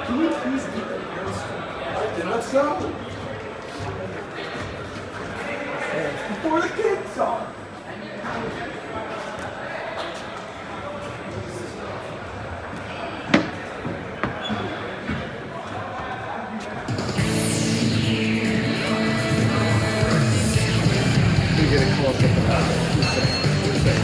Can we please keep the parents straight? Then let's go. Before the kids are. You get a close up of that. You say.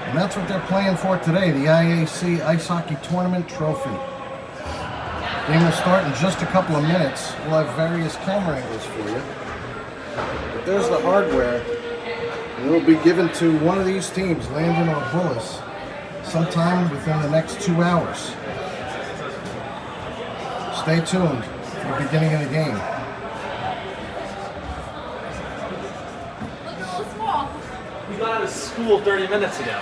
And that's what they're playing for today, the IAC Ice Hockey Tournament Trophy. Game will start in just a couple of minutes. We'll have various camera angles for you. But there's the hardware. And it will be given to one of these teams, Landon or Bullis, sometime within the next 2 hours. Stay tuned for the beginning of the game. Look a little small. We got out of school 30 minutes ago.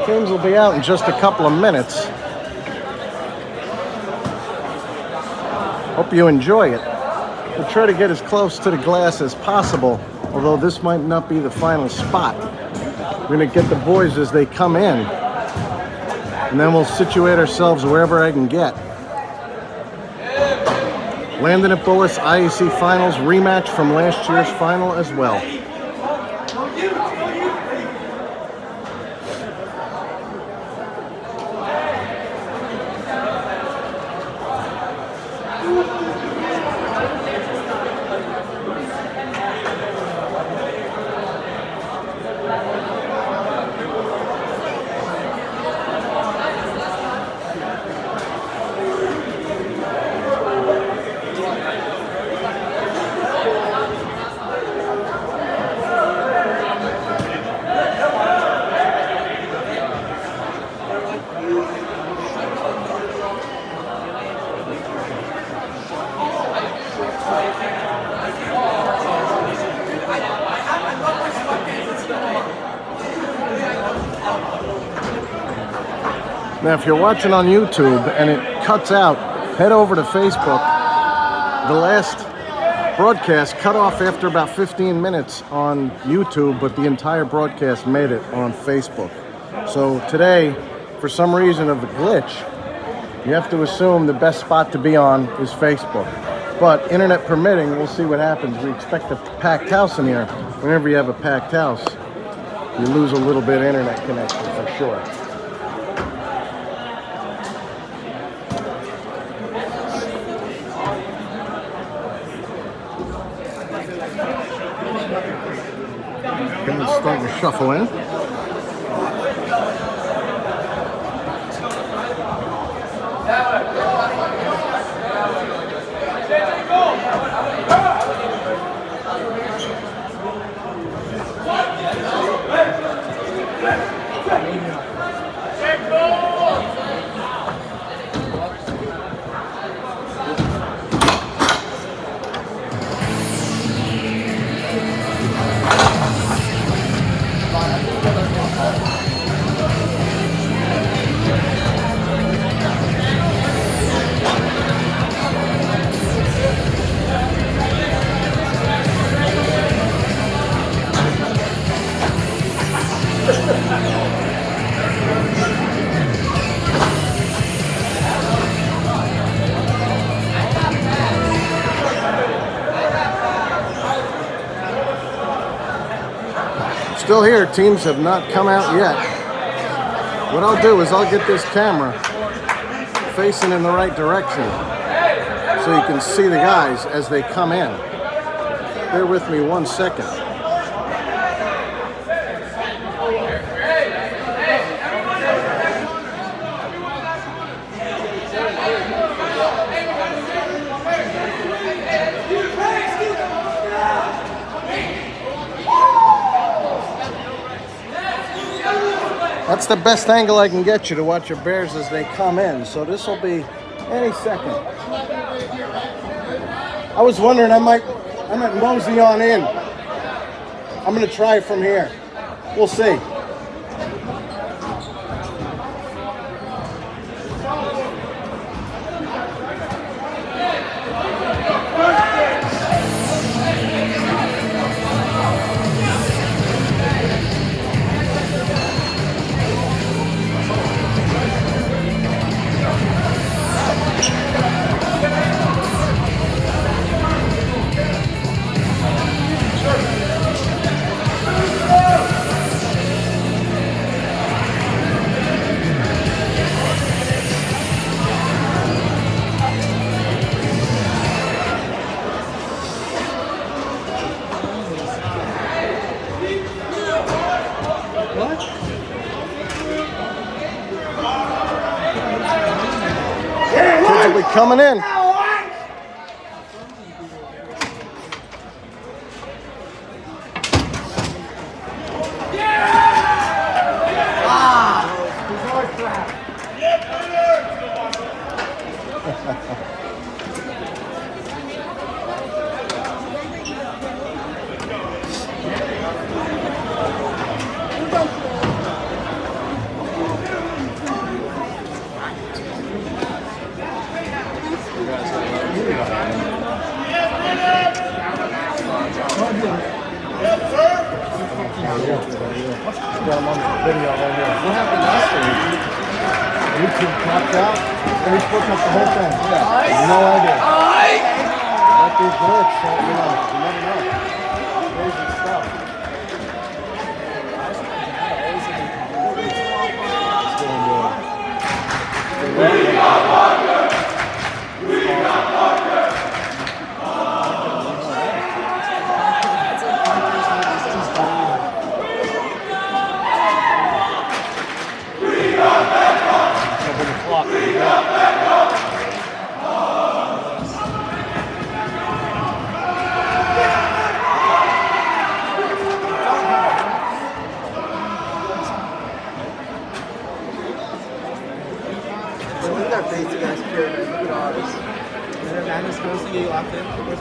Games will be out in just a couple of minutes. Hope you enjoy it. We'll try to get as close to the glass as possible, although this might not be the final spot. We're going to get the boys as they come in, and then we'll situate ourselves wherever I can get. Landon at Bullis IAC Finals rematch from last year's final as well. Now, if you're watching on YouTube and it cuts out, head over to Facebook. The last broadcast cut off after about 15 minutes on YouTube, but the entire broadcast made it on Facebook. So today, for some reason of a glitch, you have to assume the best spot to be on is Facebook. But internet permitting, we'll see what happens. We expect a packed house in here. Whenever you have a packed house, you lose a little bit of internet connection for sure. Guys starting to shuffle in. Still here, teams have not come out yet. What I'll do is I'll get this camera facing in the right direction so you can see the guys as they come in. Bear with me 1 second. That's the best angle I can get you to watch your Bears as they come in. So this will be any second. I was wondering, I might mosey on in. I'm gonna try it from here. We'll see. Kids will be coming in. YouTube popped out and he's putting up the whole thing. Yeah. No idea. Might be a glitch, so you never know. Crazy stuff.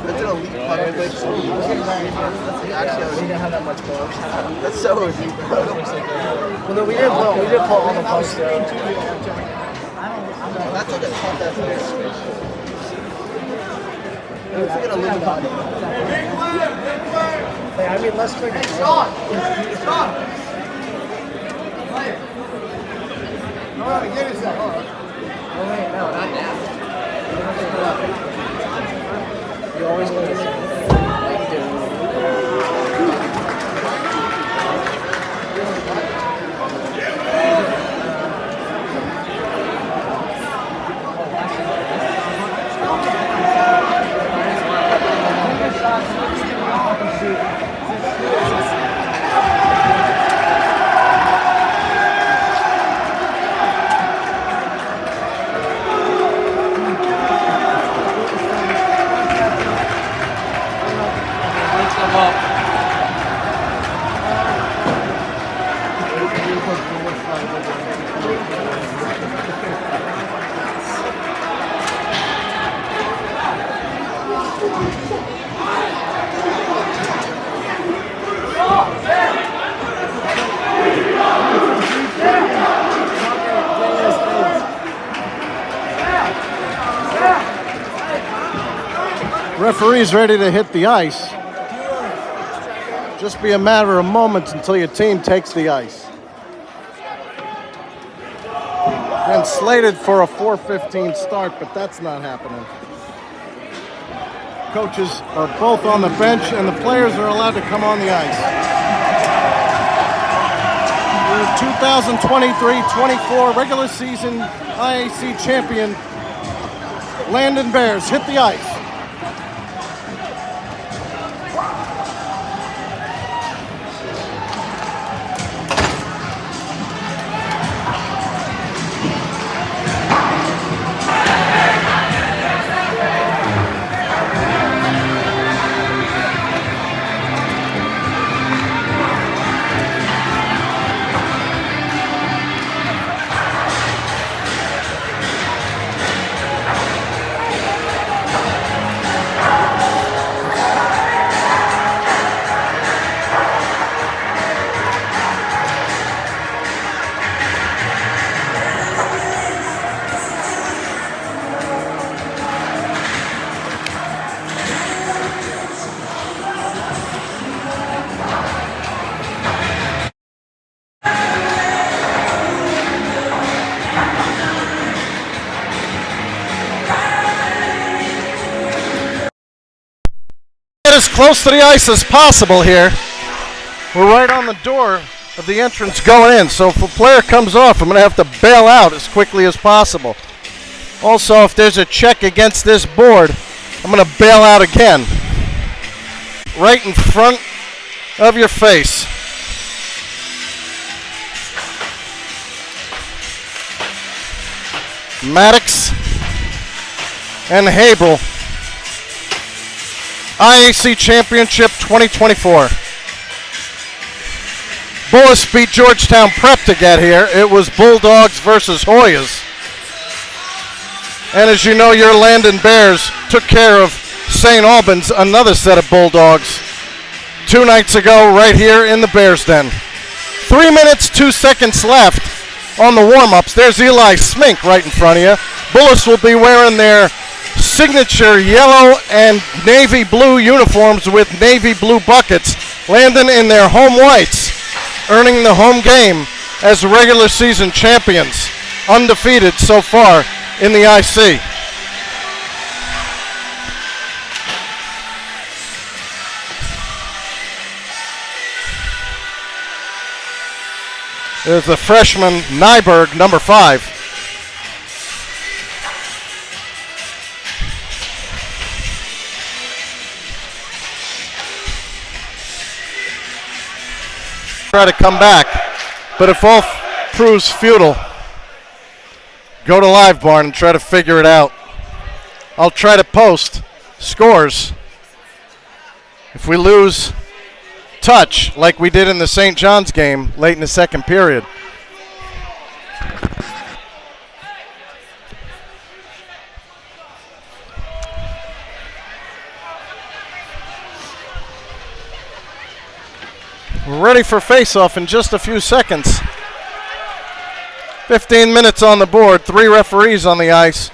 That's an elite putter. Actually, we didn't have that much ball. That's so elite. Well, no, we didn't pull all the balls. That's like a tough ass fish. It's like an elite body. Hey, I mean, let's try to shot. No, give it a second. Oh, wait, no, not now. You always want to say, like you do. Referee's ready to hit the ice. Just be a matter of moments until your team takes the ice. And slated for a 4:15 start, but that's not happening. Coaches are both on the bench and the players are allowed to come on the ice. The 2023-24 regular season IAC champion Landon Bears hit the ice. close to the ice as possible here. We're right on the door of the entrance going in, so if a player comes off, I'm going to have to bail out as quickly as possible. Also, if there's a check against this board, I'm going to bail out again. Right in front of your face. Maddox and Habel. IAC Championship 2024. Bullis beat Georgetown Prep to get here. It was Bulldogs versus Hoyas. And as you know, your Landon Bears took care of St. Albans, another set of Bulldogs, 2 nights ago right here in the Bears Den. 3 minutes, 2 seconds left on the warm-ups. There's Eli Smink right in front of you. Bullis will be wearing their signature yellow and navy blue uniforms with navy blue buckets. Landon in their home whites, earning the home game as regular season champions, undefeated so far in the IC. There's the freshman Nyberg, number 5. Try to come back, but if all proves futile, go to Live Barn and try to figure it out. I'll try to post scores. If we lose touch like we did in the St. John's game late in the second period. We're ready for face-off in just a few seconds. 15 minutes on the board, 3 referees on the ice,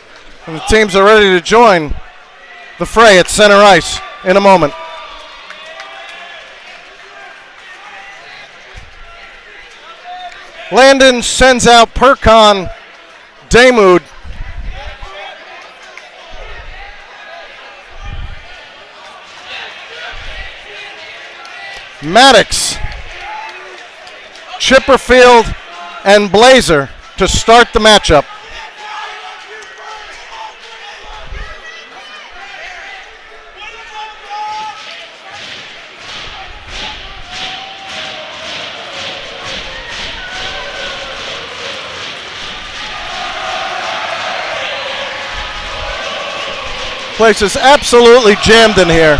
and the teams are ready to join the fray at center ice in a moment. Landon sends out Percon Damoud. Maddox, Chipperfield, and Blazer to start the matchup. Place is absolutely jammed in here,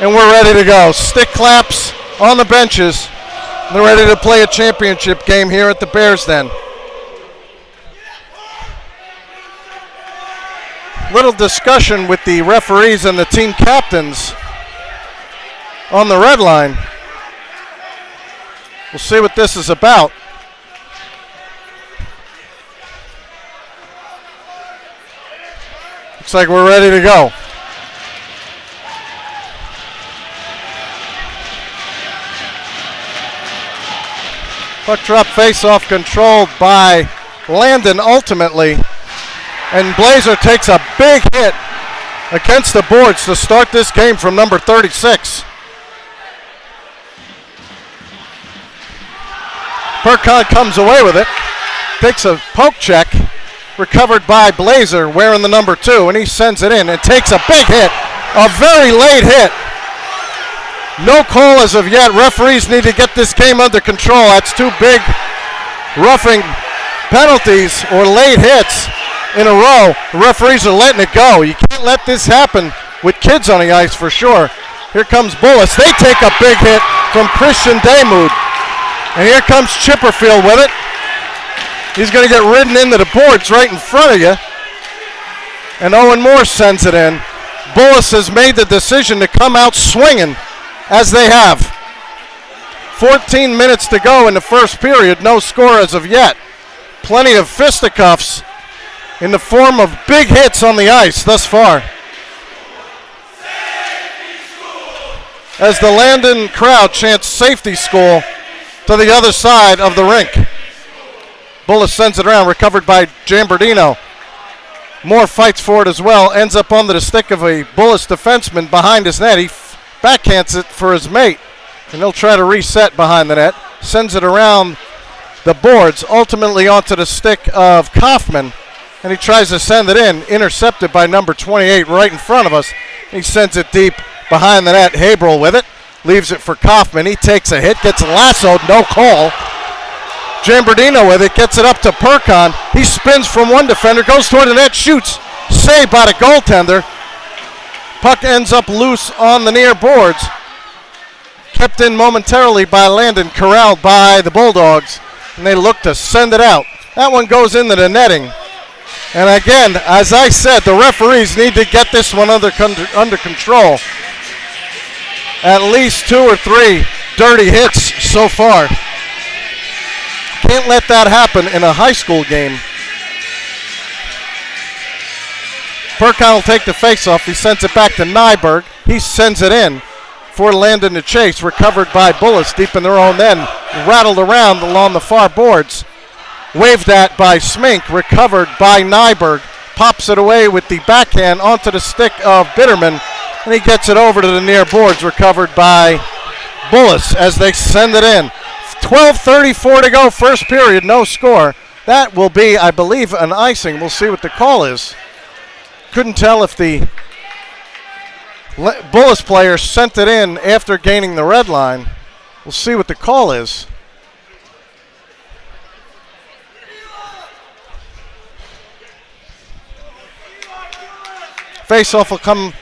and we're ready to go. Stick claps on the benches. They're ready to play a championship game here at the Bears Den. Little discussion with the referees and the team captains on the red line. We'll see what this is about. Looks like we're ready to go. Puck drop face-off controlled by Landon ultimately. And Blazer takes a big hit against the boards to start this game from number 36. Percon comes away with it. Takes a poke check. Recovered by Blazer wearing the number 2, and he sends it in and takes a big hit. A very late hit. No call as of yet. Referees need to get this game under control. That's 2 big roughing penalties or late hits in a row. The referees are letting it go. You can't let this happen with kids on the ice for sure. Here comes Bullis. They take a big hit from Christian Damoud. And here comes Chipperfield with it. He's going to get ridden into the boards right in front of you. And Owen Moore sends it in. Bullis has made the decision to come out swinging as they have. 14 minutes to go in the first period. No score as of yet. Plenty of fisticuffs in the form of big hits on the ice thus far. As the Landon crowd chants safety school to the other side of the rink. Bullis sends it around, recovered by Jambardino. Moore fights for it as well, ends up under the stick of a Bullis defenseman behind his net. He backhands it for his mate. And he'll try to reset behind the net. Sends it around the boards, ultimately onto the stick of Kaufman. And he tries to send it in, intercepted by number 28 right in front of us. He sends it deep behind the net. Haberl with it, leaves it for Kaufman. He takes a hit, gets lassoed, no call. Jambardino with it, gets it up to Perkon. He spins from one defender, goes toward the net, shoots. Saved by the goaltender. Puck ends up loose on the near boards. Kept in momentarily by Landon, corralled by the Bulldogs. And they look to send it out. That one goes into the netting. And again, as I said, the referees need to get this one under control. At least 2 or 3 dirty hits so far. Can't let that happen in a high school game. Perkon will take the faceoff. He sends it back to Nyberg. He sends it in for Landon to chase. Recovered by Bullis deep in their own end. Rattled around along the far boards. Waved at by Smink. Recovered by Nyberg. Pops it away with the backhand onto the stick of Bitterman. And he gets it over to the near boards. Recovered by Bullis as they send it in. 12:34 to go, first period, no score. That will be, I believe, an icing. We'll see what the call is. Couldn't tell if the Bullis player sent it in after gaining the red line. We'll see what the call is. Faceoff will come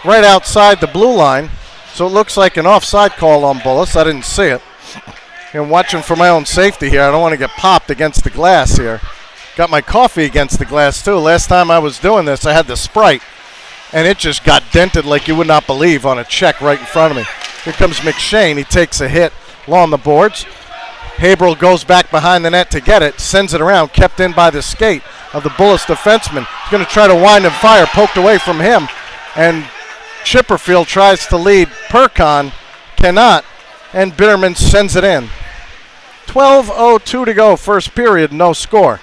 right outside the blue line, so it looks like an offside call on Bullis. I didn't see it. I'm watching for my own safety here. I don't want to get popped against the glass here. Got my coffee against the glass too. Last time I was doing this, I had the Sprite, and it just got dented like you would not believe on a check right in front of me. Here comes McShane. He takes a hit along the boards. Haberl goes back behind the net to get it, sends it around, kept in by the skate of the Bullis defenseman. He's going to try to wind and fire, poked away from him, and Chipperfield tries to lead Perkon, cannot, and Bitterman sends it in. 12:02 to go, first period, no score.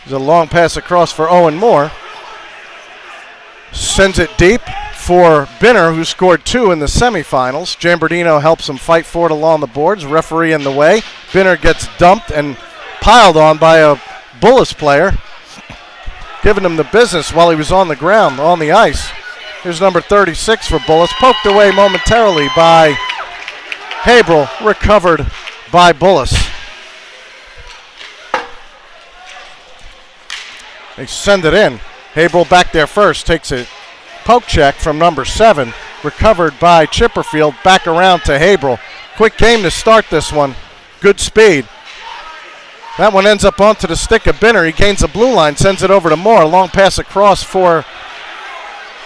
There's a long pass across for Owen Moore. Sends it deep for Binner, who scored 2 in the semifinals. Jambardino helps him fight for it along the boards. Referee in the way. Binner gets dumped and piled on by a Bullis player, giving him the business while he was on the ground, on the ice. Here's number 36 for Bullis. Poked away momentarily by Haberl. Recovered by Bullis. They send it in. Haberl back there first. Takes a poke check from number 7. Recovered by Chipperfield. Back around to Haberl. Quick game to start this one. Good speed. That one ends up onto the stick of Binner. He gains the blue line. Sends it over to Moore. Long pass across for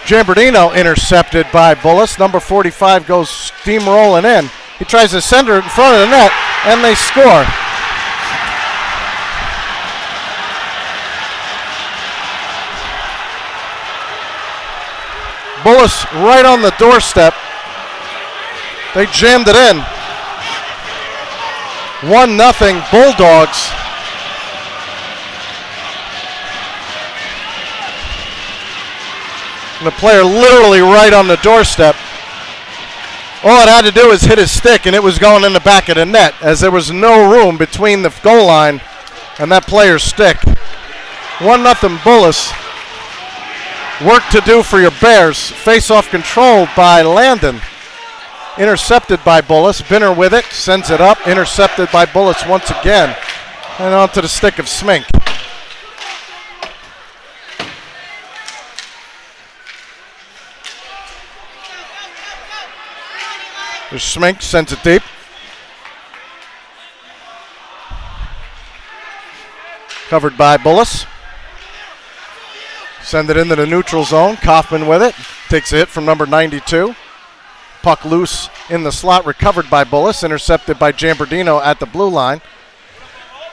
Jambardino, intercepted by Bullis. Number 45 goes steamrolling in. He tries to send her in front of the net, and they score. Bullis right on the doorstep. They jammed it in. 1-0 Bulldogs. And the player literally right on the doorstep. All it had to do was hit his stick, and it was going in the back of the net, as there was no room between the goal line and that player's stick. 1-0 Bullis. Work to do for your Bears. Face-off controlled by Landon. Intercepted by Bullis. Binner with it. Sends it up. Intercepted by Bullis once again. And onto the stick of Smink. There's Smink. Sends it deep. Covered by Bullis. Send it into the neutral zone. Kaufman with it. Takes a hit from number 92. Puck loose in the slot. Recovered by Bullis. Intercepted by Jambardino at the blue line.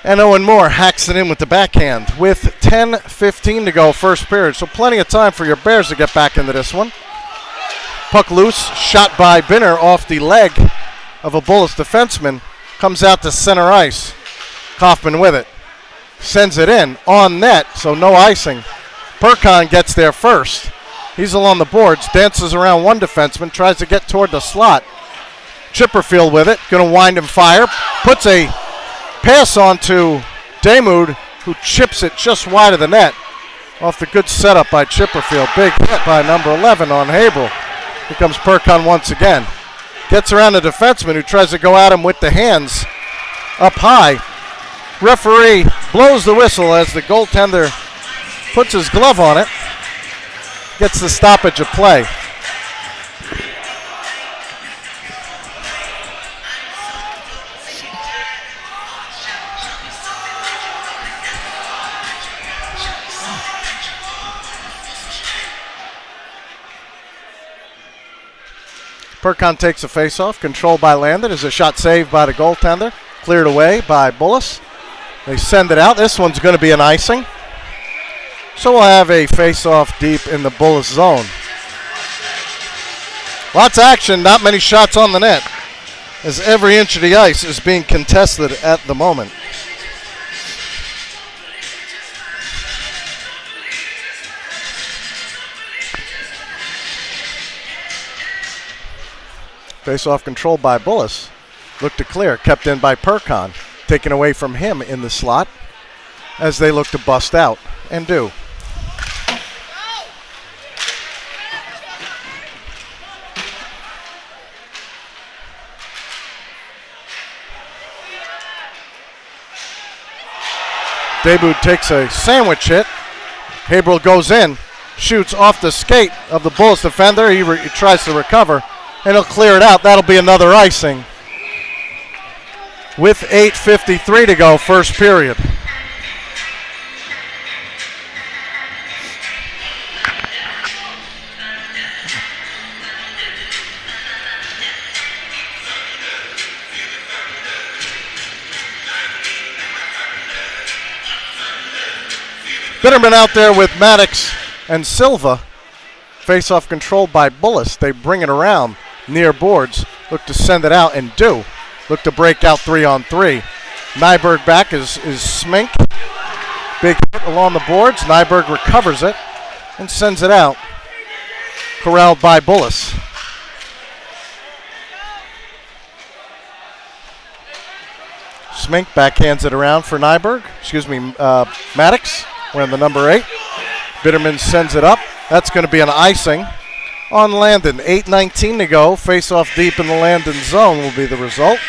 And Owen Moore hacks it in with the backhand with 10:15 to go first period. So plenty of time for your Bears to get back into this one. Puck loose. Shot by Binner off the leg of a Bullis defenseman. Comes out to center ice. Kaufman with it. sends it in on net, so no icing. Perkon gets there first. He's along the boards, dances around one defenseman, tries to get toward the slot. Chipperfield with it, going to wind and fire. Puts a pass on to Damoud, who chips it just wide of the net. Off the good setup by Chipperfield. Big hit by number 11 on Haberl. Here comes Perkon once again. Gets around the defenseman who tries to go at him with the hands up high. Referee blows the whistle as the goaltender puts his glove on it. Gets the stoppage of play. Perkon takes a face-off, controlled by Landon. There's a shot saved by the goaltender, cleared away by Bullis. They send it out. This one's going to be an icing. So we'll have a face-off deep in the Bullis zone. Lots of action, not many shots on the net, as every inch of the ice is being contested at the moment. Face-off controlled by Bullis. Look to clear, kept in by Perkon. Taken away from him in the slot as they look to bust out, and do. Daboud takes a sandwich hit. Haberl goes in, shoots off the skate of the Bulls defender. He tries to recover, and he'll clear it out. That'll be another icing. With 8:53 to go, first period. Bitterman out there with Maddox and Silva. Face-off controlled by Bullis. They bring it around near boards. Look to send it out and do. Look to break out 3-on-3. Nyberg back is Smink. Big hit along the boards. Nyberg recovers it and sends it out. Corralled by Bullis. Smink backhands it around for Nyberg. Maddox wearing the number 8. Bitterman sends it up. That's going to be an icing on Landon. 8:19 to go. Face-off deep in the Landon zone will be the result.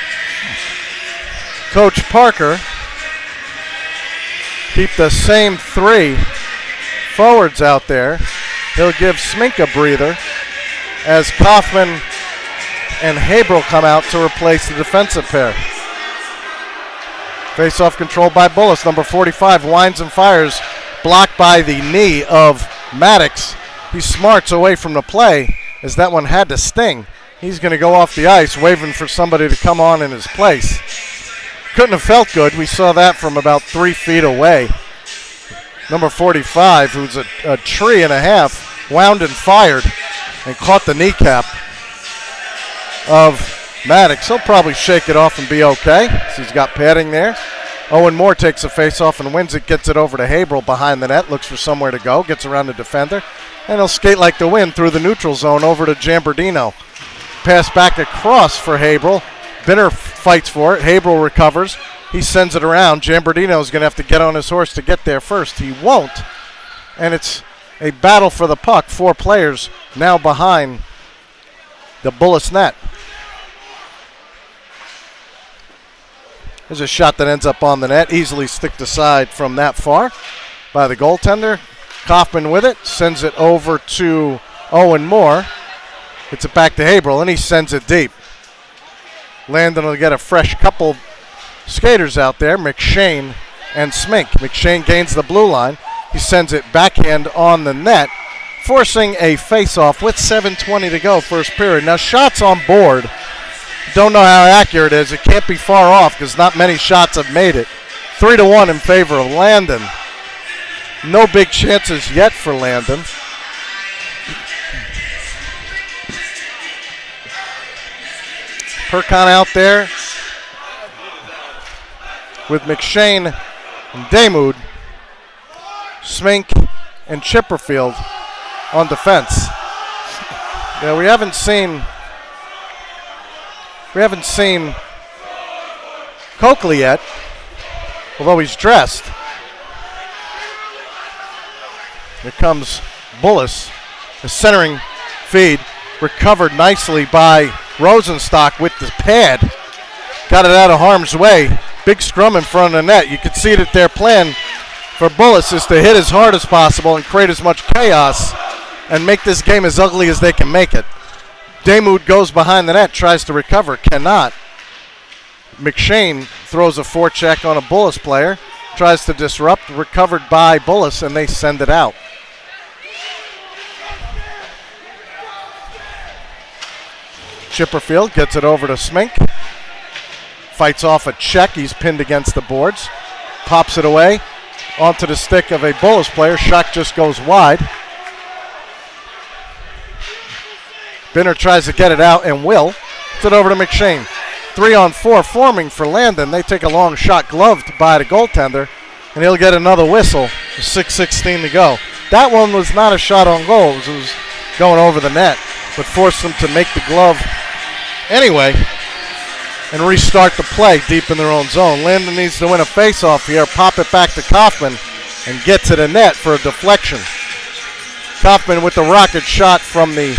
Coach Parker keep the same 3 forwards out there. He'll give Smink a breather as Kaufman and Haberl come out to replace the defensive pair. Face-off controlled by Bullis. Number 45 winds and fires, blocked by the knee of Maddox. He smarts away from the play as that one had to sting. He's going to go off the ice, waving for somebody to come on in his place. Couldn't have felt good. We saw that from about 3 feet away. Number 45, who's a tree and a half, wound and fired and caught the kneecap of Maddox. He'll probably shake it off and be okay. So he's got padding there. Owen Moore takes a face-off and wins it, gets it over to Haberl behind the net, looks for somewhere to go, gets around the defender, and he'll skate like the wind through the neutral zone over to Jambardino. Pass back across for Haberl. Binner fights for it. Haberl recovers. He sends it around. Jambardino is going to have to get on his horse to get there first. He won't. And it's a battle for the puck. 4 players now behind the Bullis net. There's a shot that ends up on the net, easily sticked aside from that far by the goaltender. Kaufman with it, sends it over to Owen Moore. Gets it back to Haberl, and he sends it deep. Landon will get a fresh couple skaters out there, McShane and Smink. McShane gains the blue line. He sends it backhand on the net, forcing a face-off with 7:20 to go, first period. Now, shots on board. Don't know how accurate it is. It can't be far off because not many shots have made it. 3-1 in favor of Landon. No big chances yet for Landon. Perkon out there with McShane and Damoud, Smink, and Chipperfield on defense. Yeah, we haven't seen Coakley yet, although he's dressed. Here comes Bullis, the centering feed, recovered nicely by Rosenstock with the pad. Got it out of harm's way. Big scrum in front of the net. You can see that their plan for Bullis is to hit as hard as possible and create as much chaos and make this game as ugly as they can make it. Damoud goes behind the net, tries to recover, cannot. McShane throws a forecheck on a Bullis player, tries to disrupt, recovered by Bullis, and they send it out. Chipperfield gets it over to Smink. Fights off a check. He's pinned against the boards. Pops it away onto the stick of a Bullis player. Shot just goes wide. Binner tries to get it out and will. Gets it over to McShane. 3-on-4 forming for Landon. They take a long shot gloved by the goaltender, and he'll get another whistle. 6:16 to go. That one was not a shot on goal. It was going over the net, but forced them to make the glove anyway and restart the play deep in their own zone. Landon needs to win a face-off here, pop it back to Kaufman, and get to the net for a deflection. Kaufman with the rocket shot from the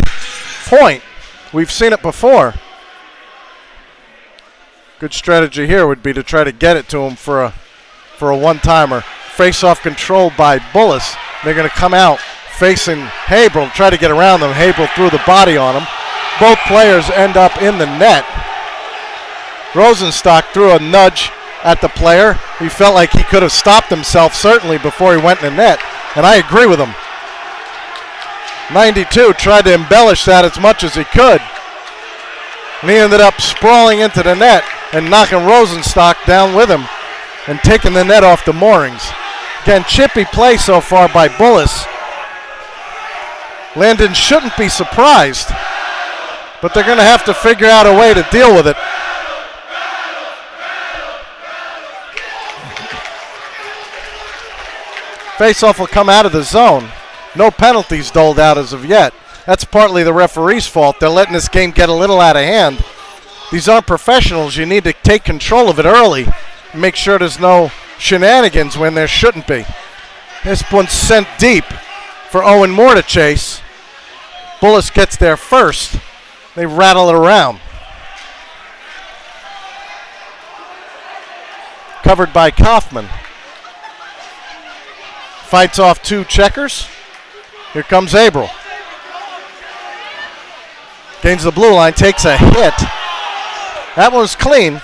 point. We've seen it before. Good strategy here would be to try to get it to him for a one-timer. Face-off controlled by Bullis. They're going to come out facing Haberl, try to get around them. Haberl threw the body on him. Both players end up in the net. Rosenstock threw a nudge at the player. He felt like he could have stopped himself, certainly, before he went in the net, and I agree with him. 92 tried to embellish that as much as he could, and he ended up sprawling into the net and knocking Rosenstock down with him and taking the net off the moorings. Again, chippy play so far by Bullis. Landon shouldn't be surprised, but they're going to have to figure out a way to deal with it. Faceoff will come out of the zone. No penalties doled out as of yet. That's partly the referee's fault. They're letting this game get a little out of hand. These aren't professionals. You need to take control of it early and make sure there's no shenanigans when there shouldn't be. This one's sent deep for Owen Moore to chase. Bullis gets there first. They rattle it around. Covered by Kaufman. Fights off two checkers. Here comes Haberl. Gains the blue line, takes a hit. That was clean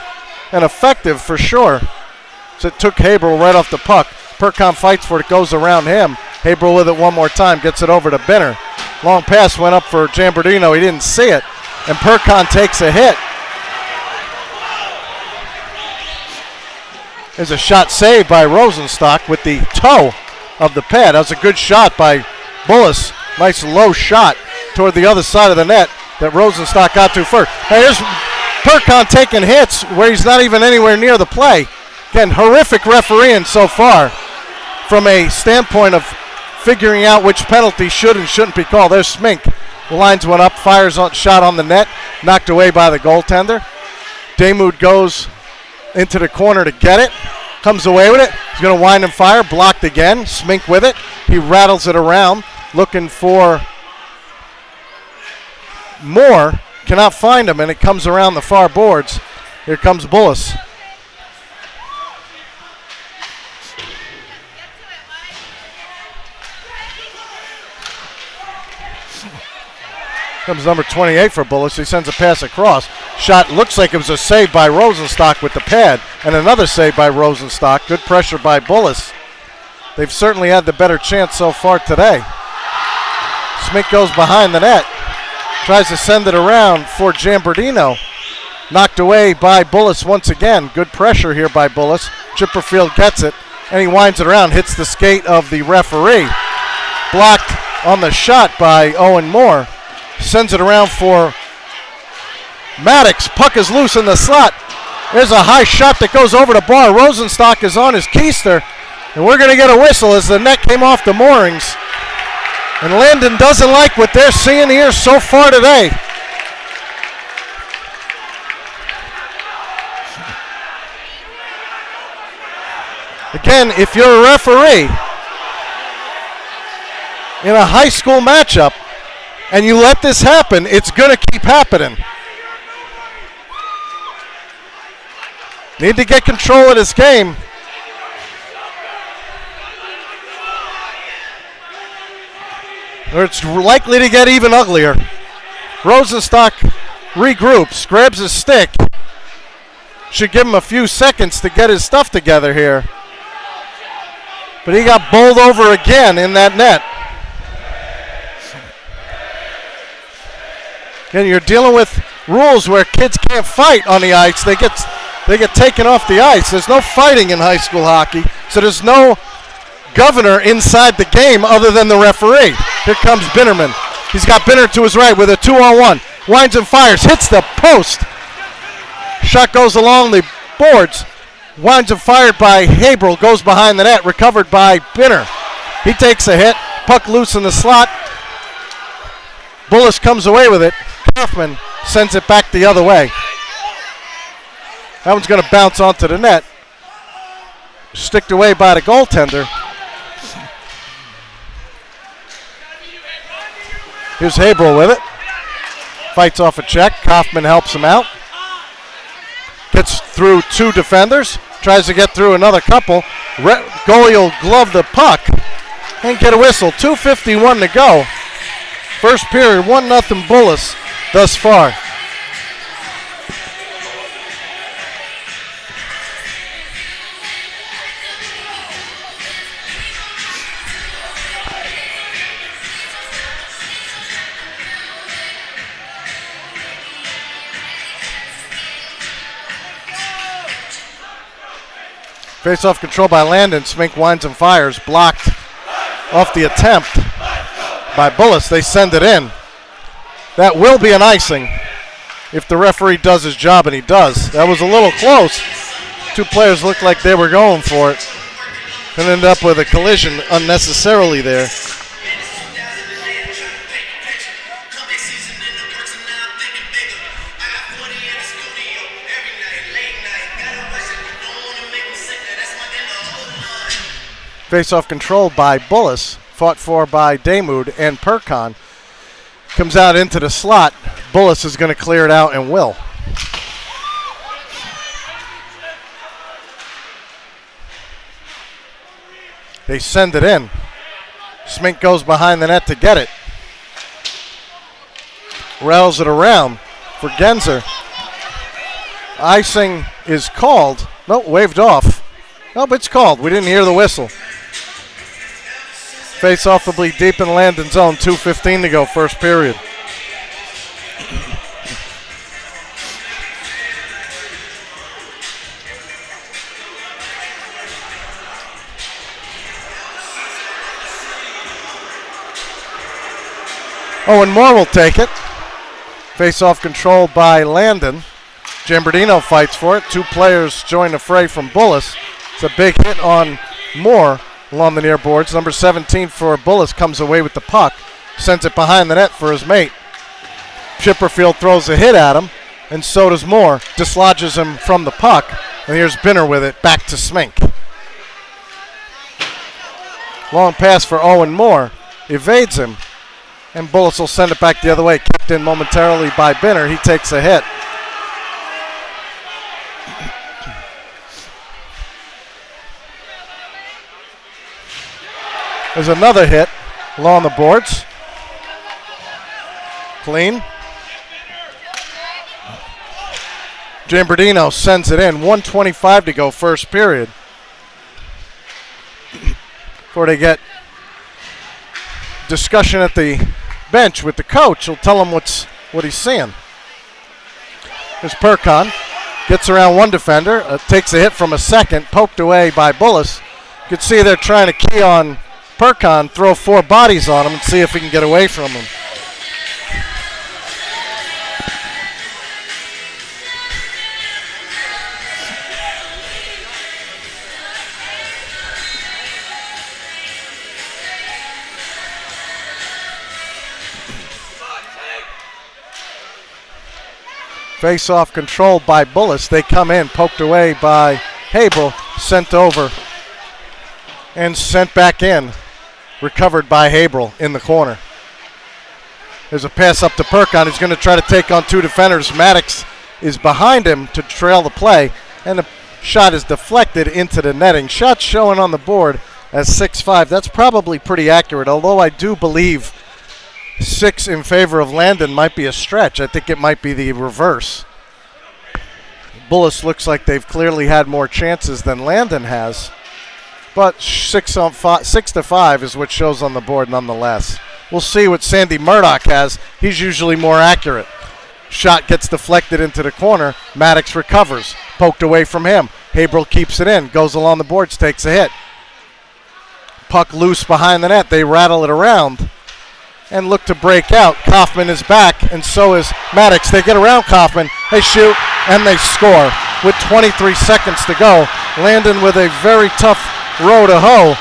and effective for sure. So it took Haberl right off the puck. Percon fights for it, goes around him. Haberl with it one more time, gets it over to Binner. Long pass went up for Giambardino. He didn't see it, and Percon takes a hit. There's a shot saved by Rosenstock with the toe of the pad. That was a good shot by Bullis. Nice low shot toward the other side of the net that Rosenstock got to first. Now here's Percon taking hits where he's not even anywhere near the play. Again, horrific refereeing so far from a standpoint of figuring out which penalty should and shouldn't be called. There's Smink. The lines went up, fires on shot on the net, knocked away by the goaltender. Damoud goes into the corner to get it. Comes away with it. He's going to wind and fire. Blocked again. Smink with it. He rattles it around, looking for Moore. Cannot find him, and it comes around the far boards. Here comes Bullis. Comes number 28 for Bullis. He sends a pass across. Shot looks like it was a save by Rosenstock with the pad, and another save by Rosenstock. Good pressure by Bullis. They've certainly had the better chance so far today. Smith goes behind the net. Tries to send it around for Giambardino. Knocked away by Bullis once again. Good pressure here by Bullis. Chipperfield gets it, and he winds it around. Hits the skate of the referee. Blocked on the shot by Owen Moore. Sends it around for Maddox. Puck is loose in the slot. There's a high shot that goes over the bar. Rosenstock is on his keister, And we're going to get a whistle as the net came off the moorings. And Landon doesn't like what they're seeing here so far today. Again, if you're a referee in a high school matchup and you let this happen, it's going to keep happening. Need to get control of this game. Or it's likely to get even uglier. Rosenstock regroups, grabs his stick. Should give him a few seconds to get his stuff together here. But he got bowled over again in that net. And you're dealing with rules where kids can't fight on the ice. They get taken off the ice. There's no fighting in high school hockey, so there's no governor inside the game other than the referee. Here comes Binnerman. He's got Binner to his right with a 2-on-1. Winds and fires, hits the post. Shot goes along the boards. Winds and fired by Haberl, goes behind the net, recovered by Binner. He takes a hit, puck loose in the slot. Bullis comes away with it. Kaufman sends it back the other way. That one's going to bounce onto the net. Sticked away by the goaltender. Here's Haberl with it. Fights off a check. Kaufman helps him out. Gets through two defenders. Tries to get through another couple. Goalie will glove the puck and get a whistle. 2:51 to go. First period, 1-0 Bullis thus far. Face-off control by Landon. Smink winds and fires. Blocked off the attempt by Bullis. They send it in. That will be an icing if the referee does his job, and he does. That was a little close. Two players looked like they were going for it and ended up with a collision unnecessarily there. Face-off controlled by Bullis, fought for by Damoud and Perkon. Comes out into the slot. Bullis is going to clear it out and will. They send it in. Smink goes behind the net to get it. Rails it around for Genzer. Icing is called. Nope, waved off. Nope, it's called. We didn't hear the whistle. Face-off will be deep in Landon's zone. 2:15 to go, first period. Owen Moore will take it. Face-off controlled by Landon. Giambardino fights for it. Two players join the fray from Bullis. It's a big hit on Moore along the near boards. Number 17 for Bullis comes away with the puck. Sends it behind the net for his mate. Chipperfield throws a hit at him, and so does Moore. Dislodges him from the puck. And here's Binner with it, back to Smink. Long pass for Owen Moore. Evades him. And Bullis will send it back the other way. Kicked in momentarily by Binner. He takes a hit. There's another hit along the boards. Clean. Giambardino sends it in. 1:25 to go, first period. Before they get discussion at the bench with the coach, he'll tell him what he's seeing. There's Perkon. Gets around one defender. Takes a hit from a second. Poked away by Bullis. You can see they're trying to key on Perkon, throw four bodies on him and see if he can get away from him. Face-off controlled by Bullis. They come in, poked away by Haberl, sent over, and sent back in. Recovered by Haberl in the corner. There's a pass up to Perkon. He's going to try to take on two defenders. Maddox is behind him to trail the play, and the shot is deflected into the netting. Shot showing on the board as 6-5. That's probably pretty accurate, although I do believe 6 in favor of Landon might be a stretch. I think it might be the reverse. Bullis looks like they've clearly had more chances than Landon has, but 6-5 is what shows on the board nonetheless. We'll see what Sandy Murdoch has. He's usually more accurate. Shot gets deflected into the corner. Maddox recovers. Poked away from him. Haberl keeps it in. Goes along the boards. Takes a hit. Puck loose behind the net. They rattle it around and look to break out. Kaufman is back, and so is Maddox. They get around Kaufman. They shoot, and they score with 23 seconds to go. Landon with a very tough row to hoe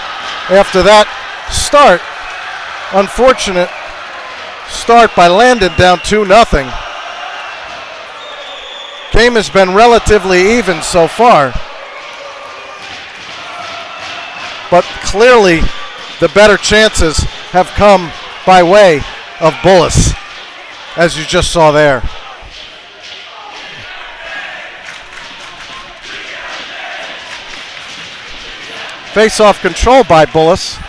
after that start. Unfortunate start by Landon, down 2-0. Game has been relatively even so far, but clearly the better chances have come by way of Bullis, as you just saw there. Face-off control by Bullis.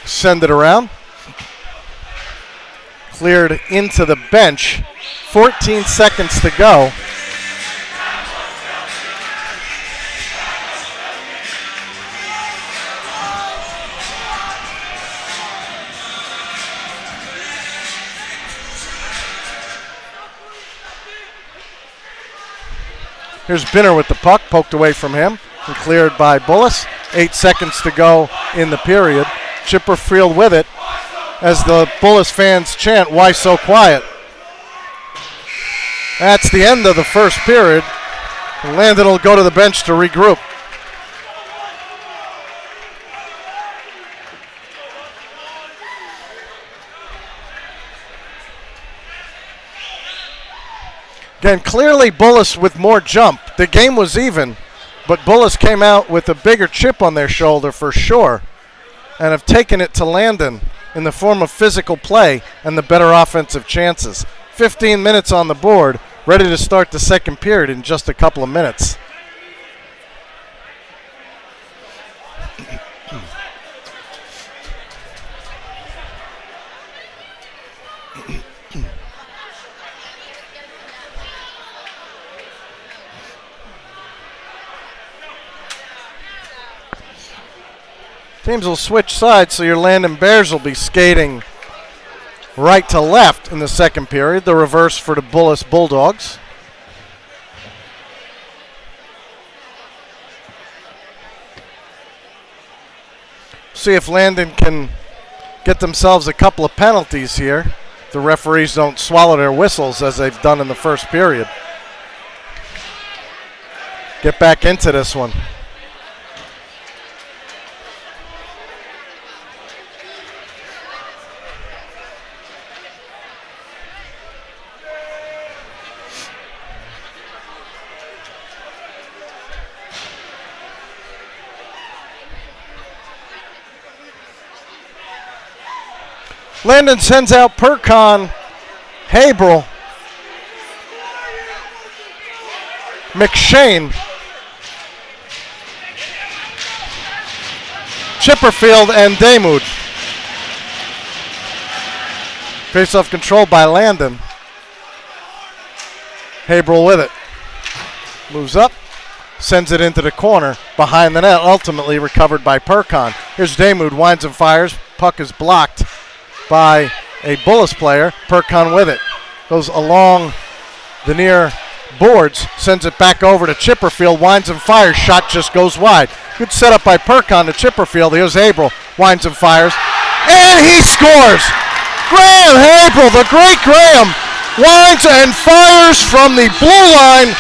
Send it around. Cleared into the bench. 14 seconds to go. Here's Binner with the puck, poked away from him and cleared by Bullis. 8 seconds to go in the period. Chipperfield with it as the Bullis fans chant, "Why so quiet?" That's the end of the first period. Landon will go to the bench to regroup. Again, clearly Bullis with more jump. The game was even, but Bullis came out with a bigger chip on their shoulder for sure, and have taken it to Landon in the form of physical play and the better offensive chances. 15 minutes on the board, ready to start the second period in just a couple of minutes. Teams will switch sides, so your Landon Bears will be skating right to left in the second period. The reverse for the Bullis Bulldogs. See if Landon can get themselves a couple of penalties here. The referees don't swallow their whistles as they've done in the first period. Get back into this one. Landon sends out Perkon, Haberl, McShane, Chipperfield, and Damoud. Face-off controlled by Landon. Haberl with it. Moves up, sends it into the corner, behind the net, ultimately recovered by Perkon. Here's Damoud, winds and fires. Puck is blocked by a Bullis player. Perkon with it. Goes along the near boards, sends it back over to Chipperfield, winds and fires. Shot just goes wide. Good setup by Perkon to Chipperfield. Here's Haberl, winds and fires, and he scores! Graham Haberl, the great Graham, winds and fires from the blue line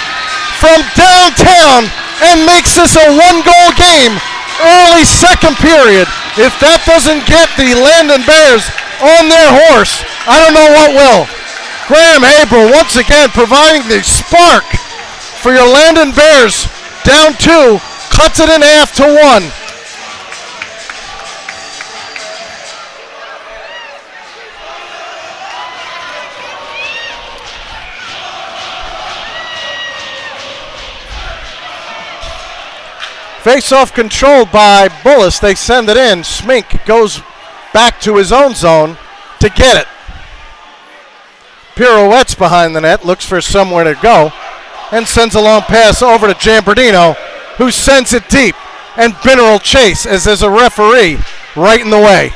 from downtown and makes this a one-goal game. Early second period. If that doesn't get the Landon Bears on their horse, I don't know what will. Graham Haber once again providing the spark for your Landon Bears. Down 2, cuts it in half to 1. Face-off controlled by Bullis. They send it in. Smink goes back to his own zone to get it. Pirouettes behind the net, looks for somewhere to go, and sends a long pass over to Giambardino, who sends it deep. And Binner will chase as there's a referee right in the way.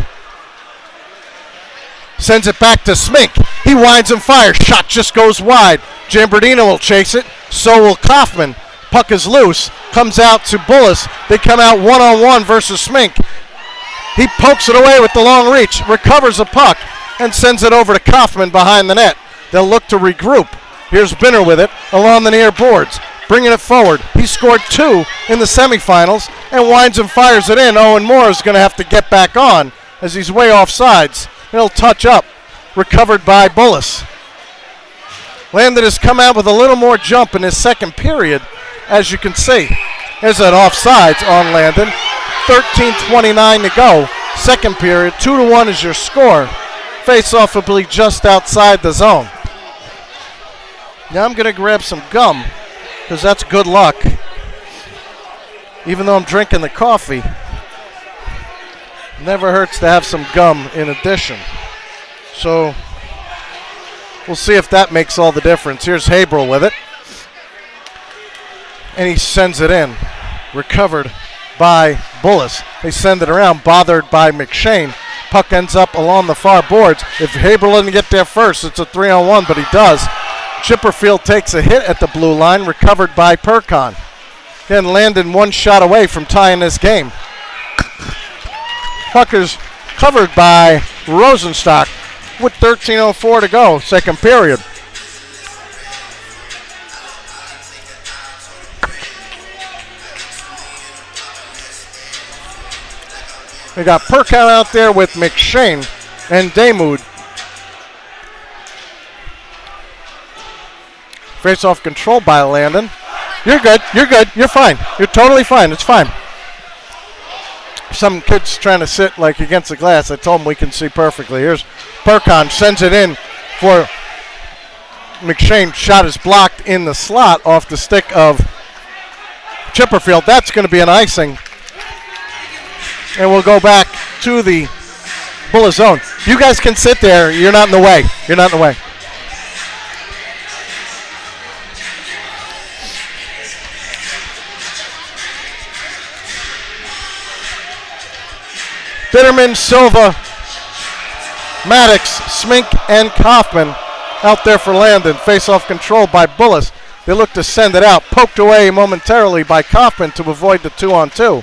Sends it back to Smink. He winds and fires. Shot just goes wide. Giambardino will chase it. So will Kaufman. Puck is loose. Comes out to Bullis. They come out one-on-one versus Smink. He pokes it away with the long reach. Recovers the puck and sends it over to Kaufman behind the net. They'll look to regroup. Here's Binner with it along the near boards. Bringing it forward. He scored 2 in the semifinals and winds and fires it in. Owen Moore is going to have to get back on as he's way off sides. He'll touch up. Recovered by Bullis. Landon has come out with a little more jump in his second period, as you can see. There's an offsides on Landon. 13:29 to go. Second period. 2-1 is your score. Face-off will be just outside the zone. Now I'm going to grab some gum, because that's good luck. Even though I'm drinking the coffee, never hurts to have some gum in addition. So we'll see if that makes all the difference. Here's Haberl with it. And he sends it in. Recovered by Bullis. They send it around, bothered by McShane. Puck ends up along the far boards. If Haberl doesn't get there first, it's a 3-on-1, but he does. Chipperfield takes a hit at the blue line, recovered by Percon. Again, Landon one shot away from tying this game. Puck is covered by Rosenstock with 13:04 to go, second period. They got Percon out there with McShane and Damoud. Face-off controlled by Landon. You're good. You're good. You're fine. You're totally fine. It's fine. Some kid's trying to sit like against the glass. I told him we can see perfectly. Here's Percon. Sends it in for McShane. Shot is blocked in the slot off the stick of Chipperfield. That's going to be an icing. And we'll go back to the Bullis zone. You guys can sit there. You're not in the way. You're not in the way. Bitterman, Silva, Maddox, Smink, and Kaufman out there for Landon. Face-off controlled by Bullis. They look to send it out. Poked away momentarily by Kaufman to avoid the 2-on-2.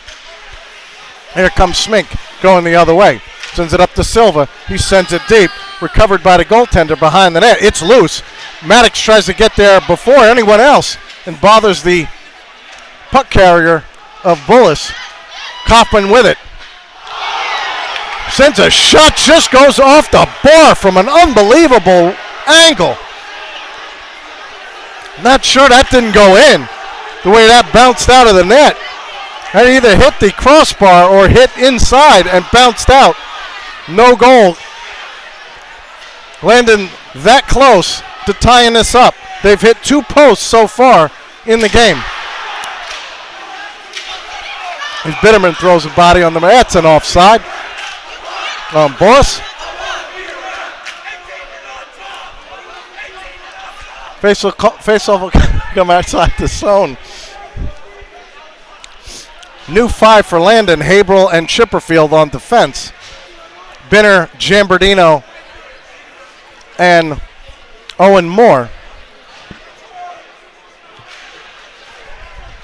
Here comes Smink going the other way. Sends it up to Silva. He sends it deep. Recovered by the goaltender behind the net. It's loose. Maddox tries to get there before anyone else and bothers the puck carrier of Bullis. Kaufman with it. Sends a shot, just goes off the bar from an unbelievable angle. Not sure that didn't go in. The way that bounced out of the net. That either hit the crossbar or hit inside and bounced out. No goal. Landon that close to tying this up. They've hit 2 posts so far in the game. As Bitterman throws a body on the man. That's an offside. Boss. Face-off will come outside the zone. New 5 for Landon, Haberl and Chipperfield on defense. Binner, Giambardino, and Owen Moore.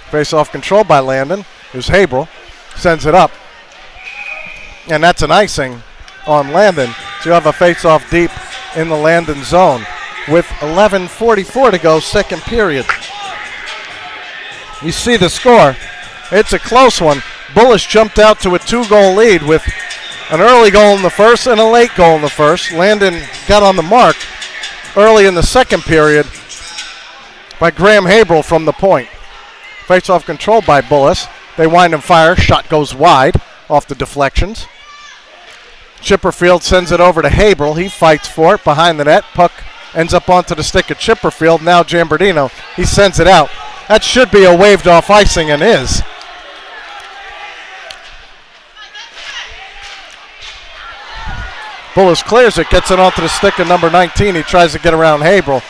Face-off controlled by Landon. Here's Haberl. Sends it up. And that's an icing on Landon. So you have a face-off deep in the Landon zone with 11:44 to go, second period. You see the score. It's a close one. Bullis jumped out to a 2-goal lead with an early goal in the first and a late goal in the first. Landon got on the mark early in the second period by Graham Haberl from the point. Face-off controlled by Bullis. They wind and fire. Shot goes wide off the deflections. Chipperfield sends it over to Haberl. He fights for it behind the net. Puck ends up onto the stick of Chipperfield. Now Jambardino. He sends it out. That should be a waved off icing and is. Bullis clears it, gets it onto the stick of number 19. He tries to get around Haberl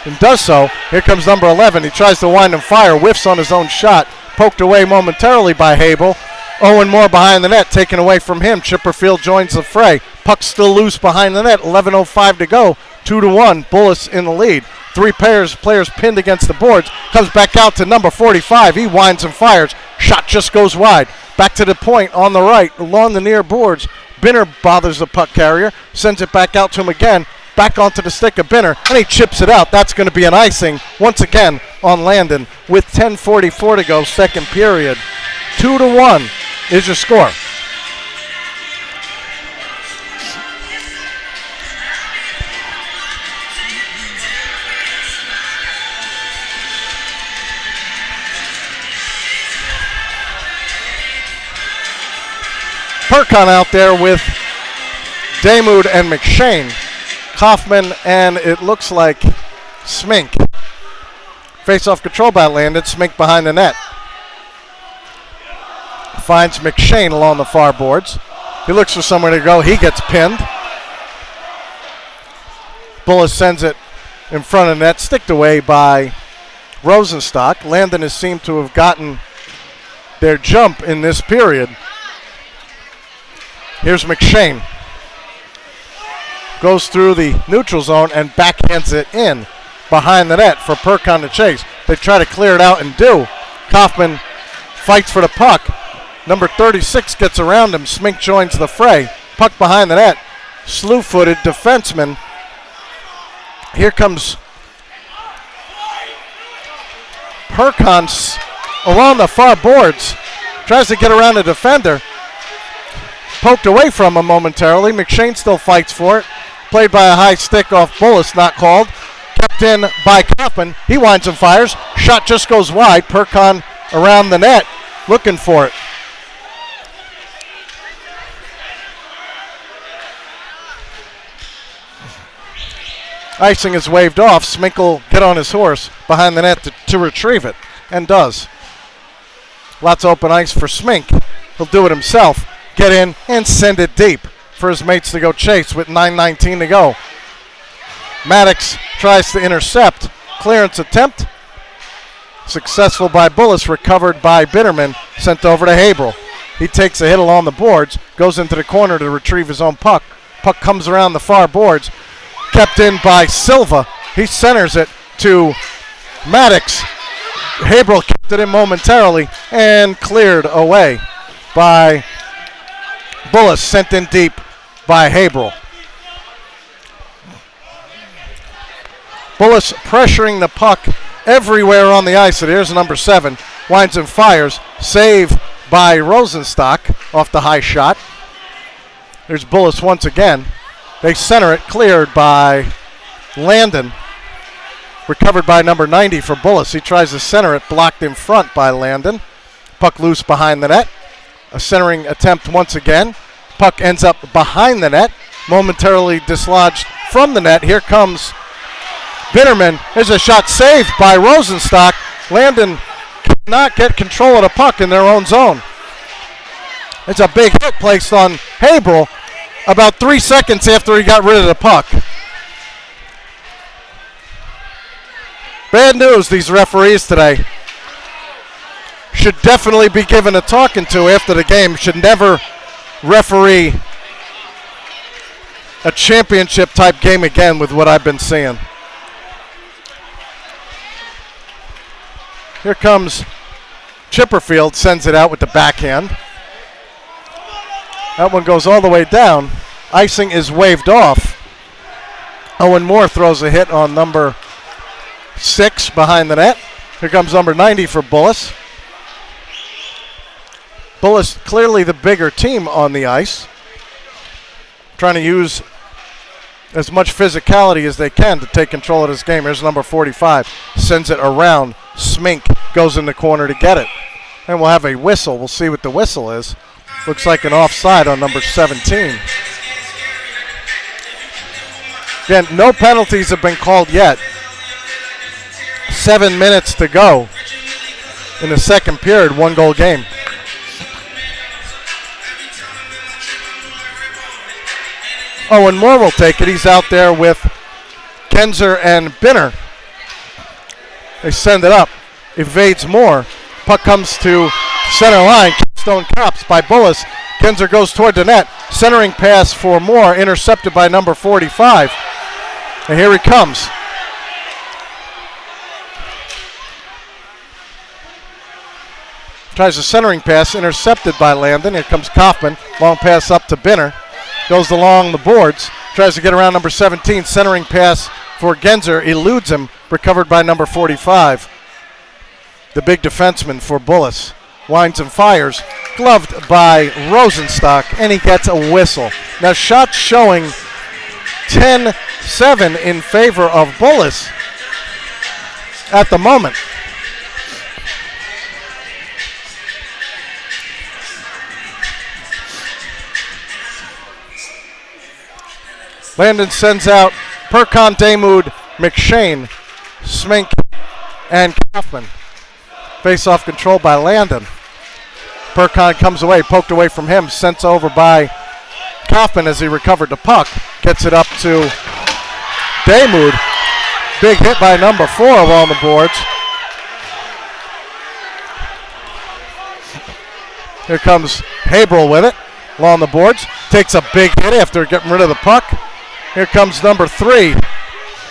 and does so. Here comes number 11. He tries to wind and fire, whiffs on his own shot. Poked away momentarily by Haberl. Owen Moore behind the net, taken away from him. Chipperfield joins the fray. Puck still loose behind the net. 11:05 to go. 2-1. Bullis in the lead. Three players pinned against the boards. Comes back out to number 45. He winds and fires. Shot just goes wide. Back to the point on the right, along the near boards. Binner bothers the puck carrier, sends it back out to him again, back onto the stick of Binner, and he chips it out. That's going to be an icing once again on Landon with 10:44 to go, second period. 2-1 is your score. Perkon out there with Damoud and McShane. Kaufman and it looks like Smink. Face-off control by Landon. Smink behind the net. Finds McShane along the far boards. He looks for somewhere to go. He gets pinned. Bullis sends it in front of net. Sticked away by Rosenstock. Landon has seemed to have gotten their jump in this period. Here's McShane. Goes through the neutral zone and backhands it in behind the net for Perkon to chase. They try to clear it out and do. Kaufman fights for the puck. Number 36 gets around him. Smink joins the fray. Puck behind the net. Slew-footed defenseman. Here comes Perkon along the far boards. Tries to get around the defender. Poked away from him momentarily. McShane still fights for it. Played by a high stick off Bullis, not called. Kept in by Kaufman. He winds and fires. Shot just goes wide. Perkon around the net, looking for it. Icing is waved off. Smink will get on his horse behind the net to retrieve it, and does. Lots of open ice for Smink. He'll do it himself. Get in and send it deep for his mates to go chase with 9:19 to go. Maddox tries to intercept. Clearance attempt. Successful by Bullis, recovered by Bitterman, sent over to Haberl. He takes a hit along the boards, goes into the corner to retrieve his own puck. Puck comes around the far boards. Kept in by Silva. He centers it to Maddox. Haberl kept it in momentarily and cleared away by Bullis, sent in deep by Haberl. Bullis pressuring the puck everywhere on the ice. And here's number 7. Winds and fires. Save by Rosenstock off the high shot. There's Bullis once again. They center it, cleared by Landon. Recovered by number 90 for Bullis. He tries to center it, blocked in front by Landon. Puck loose behind the net. A centering attempt once again. Puck ends up behind the net, momentarily dislodged from the net. Here comes Bitterman. There's a shot saved by Rosenstock. Landon cannot get control of the puck in their own zone. It's a big hit placed on Haberl about 3 seconds after he got rid of the puck. Bad news, these referees today. Should definitely be given a talking to after the game. Should never referee a championship type game again with what I've been seeing. Here comes Chipperfield, sends it out with the backhand. That one goes all the way down. Icing is waved off. Owen Moore throws a hit on number 6 behind the net. Here comes number 90 for Bullis. Bullis clearly the bigger team on the ice. Trying to use as much physicality as they can to take control of this game. Here's number 45. Sends it around. Smink goes in the corner to get it. And we'll have a whistle. We'll see what the whistle is. Looks like an offside on number 17. Again, no penalties have been called yet. 7 minutes to go in the second period, 1-goal game. Owen Moore will take it. He's out there with Genzer and Binner. They send it up. Evades Moore. Puck comes to center line. Keystone Cops by Bullis. Genzer goes toward the net. Centering pass for Moore. Intercepted by number 45. And here he comes. Tries a centering pass. Intercepted by Landon. Here comes Kaufman. Long pass up to Binner. Goes along the boards. Tries to get around number 17. Centering pass for Genzer. Eludes him. Recovered by number 45. The big defenseman for Bullis. Winds and fires. Gloved by Rosenstock. And he gets a whistle. Now shots showing 10-7 in favor of Bullis at the moment. Landon sends out Perkon, Damoud, McShane, Smink, and Kaufman. Face-off control by Landon. Perkon comes away, poked away from him, sent over by Kaufman as he recovered the puck. Gets it up to Damoud. Big hit by number 4 along the boards. Here comes Haberl with it along the boards. Takes a big hit after getting rid of the puck. Here comes number 3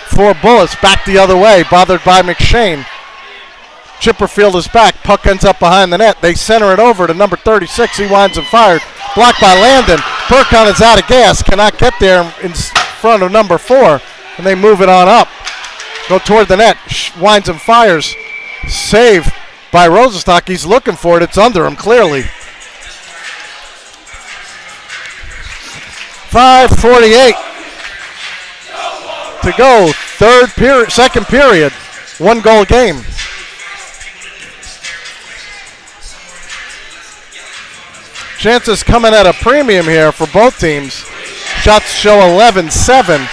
for Bullis. Back the other way, bothered by McShane. Chipperfield is back. Puck ends up behind the net. They center it over to number 36. He winds and fired. Blocked by Landon. Perkon is out of gas. Cannot get there in front of number 4. And they move it on up. Go toward the net. Winds and fires. Saved by Rosenstock. He's looking for it. It's under him clearly. 5:48 to go. Second period. 1-goal game. Chances coming at a premium here for both teams. Shots show 11-7,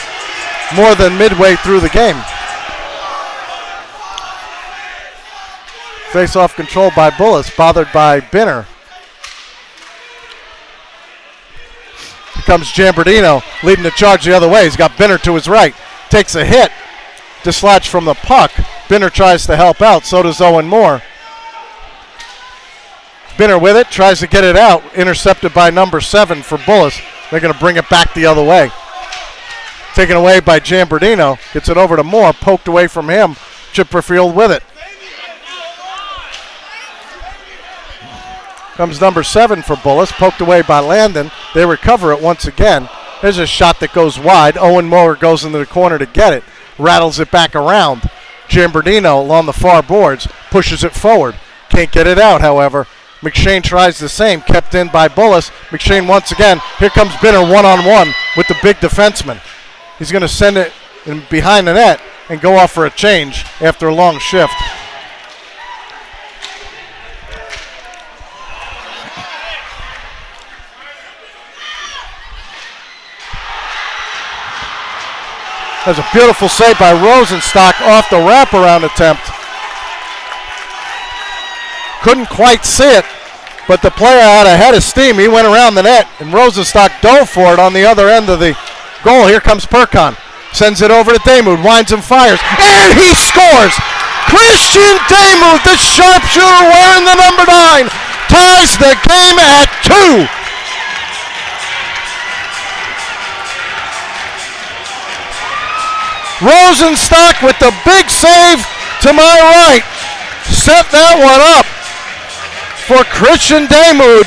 more than midway through the game. Face-off controlled by Bullis, bothered by Binner. Here comes Jambardino, leading the charge the other way. He's got Binner to his right. Takes a hit, dislodged from the puck. Binner tries to help out, so does Owen Moore. Binner with it, tries to get it out. Intercepted by number 7 for Bullis. They're going to bring it back the other way. Taken away by Jambardino. Gets it over to Moore, poked away from him. Chipperfield with it. Comes number 7 for Bullis, poked away by Landon. They recover it once again. There's a shot that goes wide. Owen Moore goes into the corner to get it. Rattles it back around. Jambardino along the far boards, pushes it forward. Can't get it out, however. McShane tries the same, kept in by Bullis. McShane once again. Here comes Binner one-on-one with the big defenseman. He's going to send it in behind the net and go off for a change after a long shift. That's a beautiful save by Rosenstock off the wraparound attempt. Couldn't quite see it, but the player had a head of steam. He went around the net, and Rosenstock dove for it on the other end of the goal. Here comes Perkon. Sends it over to Damoud. Winds and fires. And he scores! Christian Damoud, the sharpshooter wearing the number 9, ties the game at 2. Rosenstock with the big save to my right. Set that one up for Christian Damoud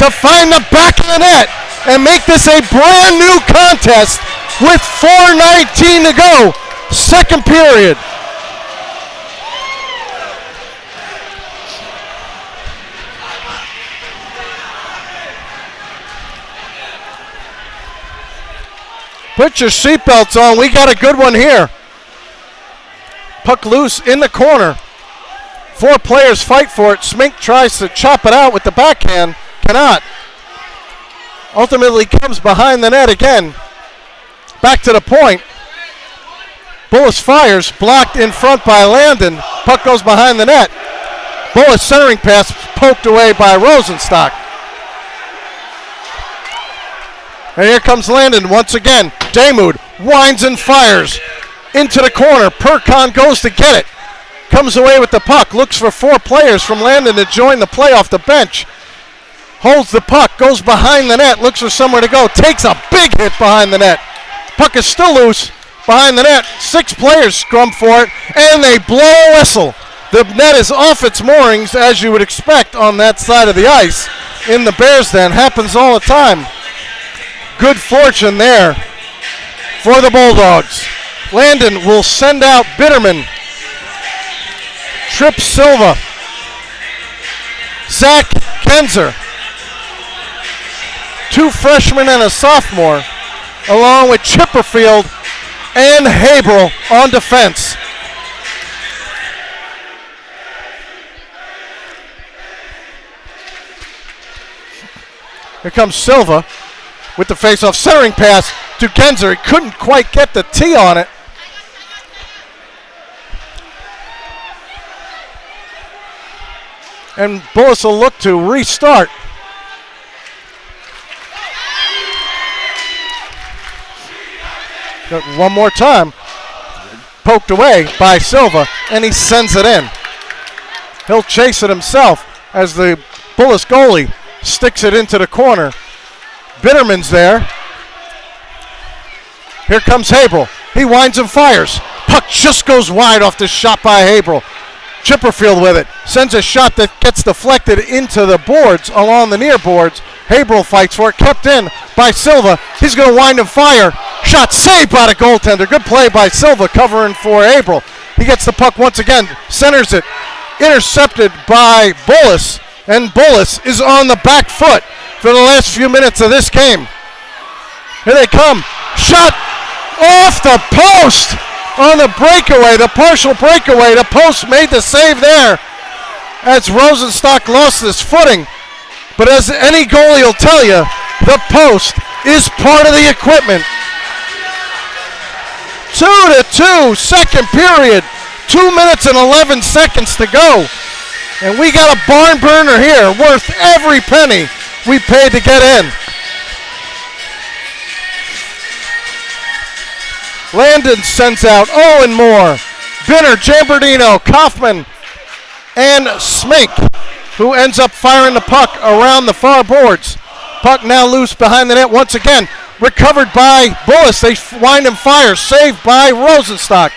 to find the back of the net and make this a brand new contest with 4:19 to go. Second period. Put your seatbelts on. We got a good one here. Puck loose in the corner. 4 players fight for it. Smink tries to chop it out with the backhand. Cannot. Ultimately comes behind the net again. Back to the point. Bullis fires. Blocked in front by Landon. Puck goes behind the net. Bullis centering pass poked away by Rosenstock. And here comes Landon once again. Damoud winds and fires into the corner. Percon goes to get it. Comes away with the puck. Looks for 4 players from Landon to join the play off the bench. Holds the puck. Goes behind the net. Looks for somewhere to go. Takes a big hit behind the net. Puck is still loose behind the net. 6 players scrum for it. And they blow a whistle. The net is off its moorings, as you would expect on that side of the ice. In the Bears Den. Happens all the time. Good fortune there for the Bulldogs. Landon will send out Bitterman. Tripp Silva. Zach Genzer. 2 freshmen and a sophomore, along with Chipperfield and Haberl on defense. Here comes Silva with the face-off centering pass to Genzer. He couldn't quite get the T on it. And Bullis will look to restart. One more time. Poked away by Silva, and he sends it in. He'll chase it himself as the Bullis goalie sticks it into the corner. Bitterman's there. Here comes Haberl. He winds and fires. Puck just goes wide off the shot by Haberl. Chipperfield with it. Sends a shot that gets deflected into the boards along the near boards. Haberl fights for it. Kept in by Silva. He's going to wind and fire. Shot saved by the goaltender. Good play by Silva covering for Haberl. He gets the puck once again. Centers it. Intercepted by Bullis. And Bullis is on the back foot for the last few minutes of this game. Here they come. Shot off the post on the breakaway, the partial breakaway. The post made the save there as Rosenstock lost his footing. But as any goalie will tell you, the post is part of the equipment. 2-2, second period. 2 minutes and 11 seconds to go. And we got a barn burner here worth every penny we paid to get in. Landon sends out Owen Moore, Binner, Jambardino, Kaufman, and Smink, who ends up firing the puck around the far boards. Puck now loose behind the net once again. Recovered by Bullis. They wind and fire. Saved by Rosenstock.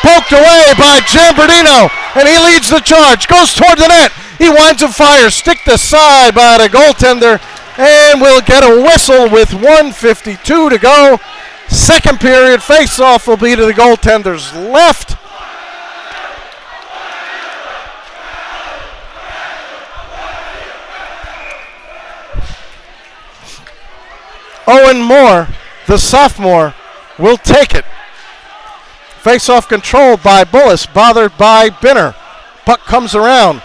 Poked away by Jambardino, and he leads the charge. Goes toward the net. He winds and fires. Sticked aside by the goaltender, and we'll get a whistle with 1:52 to go. Second period face-off will be to the goaltender's left. Owen Moore, the sophomore, will take it. Face-off controlled by Bullis, bothered by Binner. Puck comes around,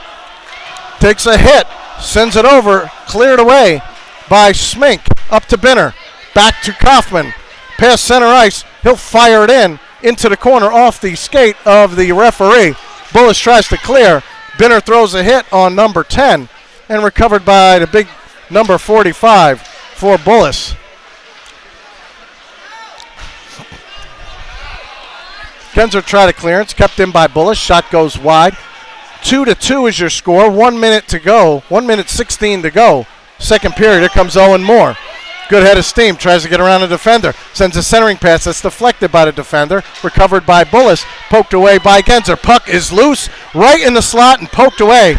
takes a hit, sends it over, cleared away by Smink. Up to Binner, back to Kaufman. Past center ice, he'll fire it into the corner off the skate of the referee. Bullis tries to clear. Binner throws a hit on number 10 and recovered by the big number 45 for Bullis. Genzer tried a clearance, kept in by Bullis. Shot goes wide. 2-2 is your score. 1 minute to go. 1 minute 16 to go. Second period, here comes Owen Moore. Good head of steam, tries to get around the defender. Sends a centering pass that's deflected by the defender. Recovered by Bullis. Poked away by Genzer. Puck is loose, right in the slot and poked away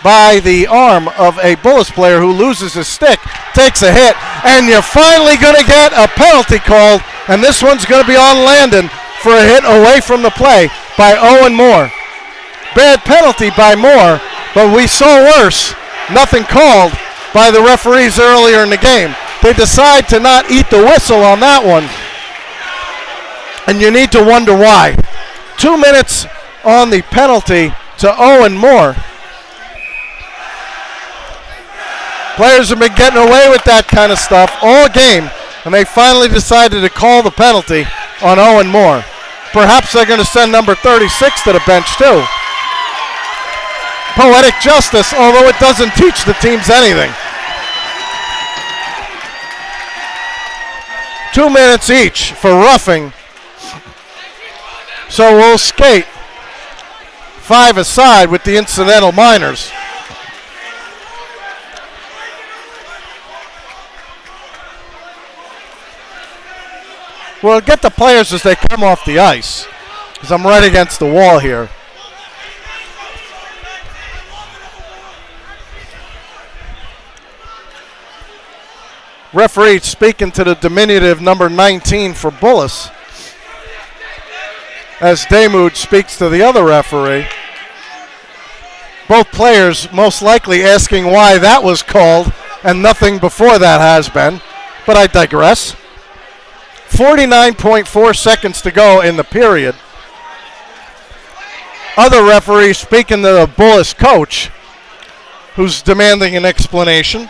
by the arm of a Bullis player who loses his stick. Takes a hit, and you're finally going to get a penalty called, and this one's going to be on Landon for a hit away from the play by Owen Moore. Bad penalty by Moore, but we saw worse. Nothing called by the referees earlier in the game. They decide to not eat the whistle on that one, And you need to wonder why. 2 minutes on the penalty to Owen Moore. Players have been getting away with that kind of stuff all game, and they finally decided to call the penalty on Owen Moore. Perhaps they're going to send number 36 to the bench too. Poetic justice, although it doesn't teach the teams anything. 2 minutes each for roughing. So we'll skate 5 aside with the incidental minors. We'll get the players as they come off the ice, because I'm right against the wall here. Referee speaking to the diminutive number 19 for Bullis, as Damoud speaks to the other referee. Both players most likely asking why that was called and nothing before that has been, but I digress. 49.4 seconds to go in the period. Other referees speaking to the Bullis coach, who's demanding an explanation.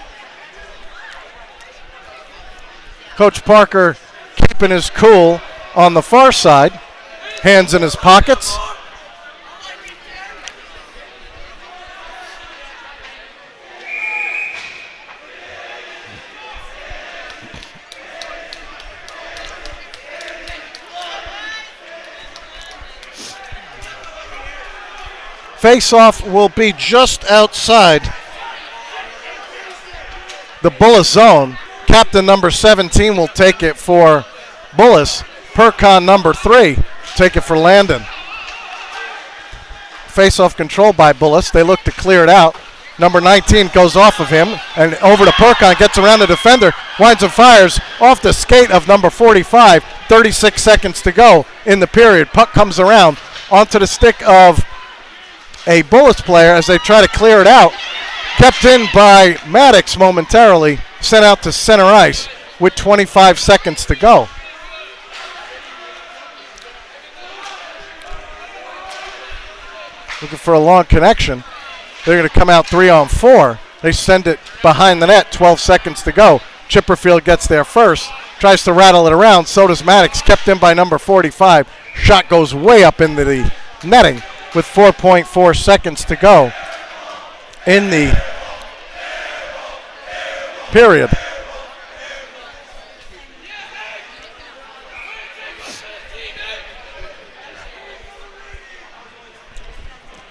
Coach Parker keeping his cool on the far side, hands in his pockets. Face-off will be just outside the Bullis zone. Captain number 17 will take it for Bullis. Percon number 3 take it for Landon. Face-off control by Bullis. They look to clear it out. Number 19 goes off of him and over to Percon, gets around the defender, winds and fires off the skate of number 45. 36 seconds to go in the period. Puck comes around onto the stick of a Bullis player as they try to clear it out. Kept in by Maddox momentarily, sent out to center ice with 25 seconds to go. Looking for a long connection. They're going to come out 3-on-4. They send it behind the net, 12 seconds to go. Chipperfield gets there first, tries to rattle it around. So does Maddox, kept in by number 45. Shot goes way up into the netting with 4.4 seconds to go in the period.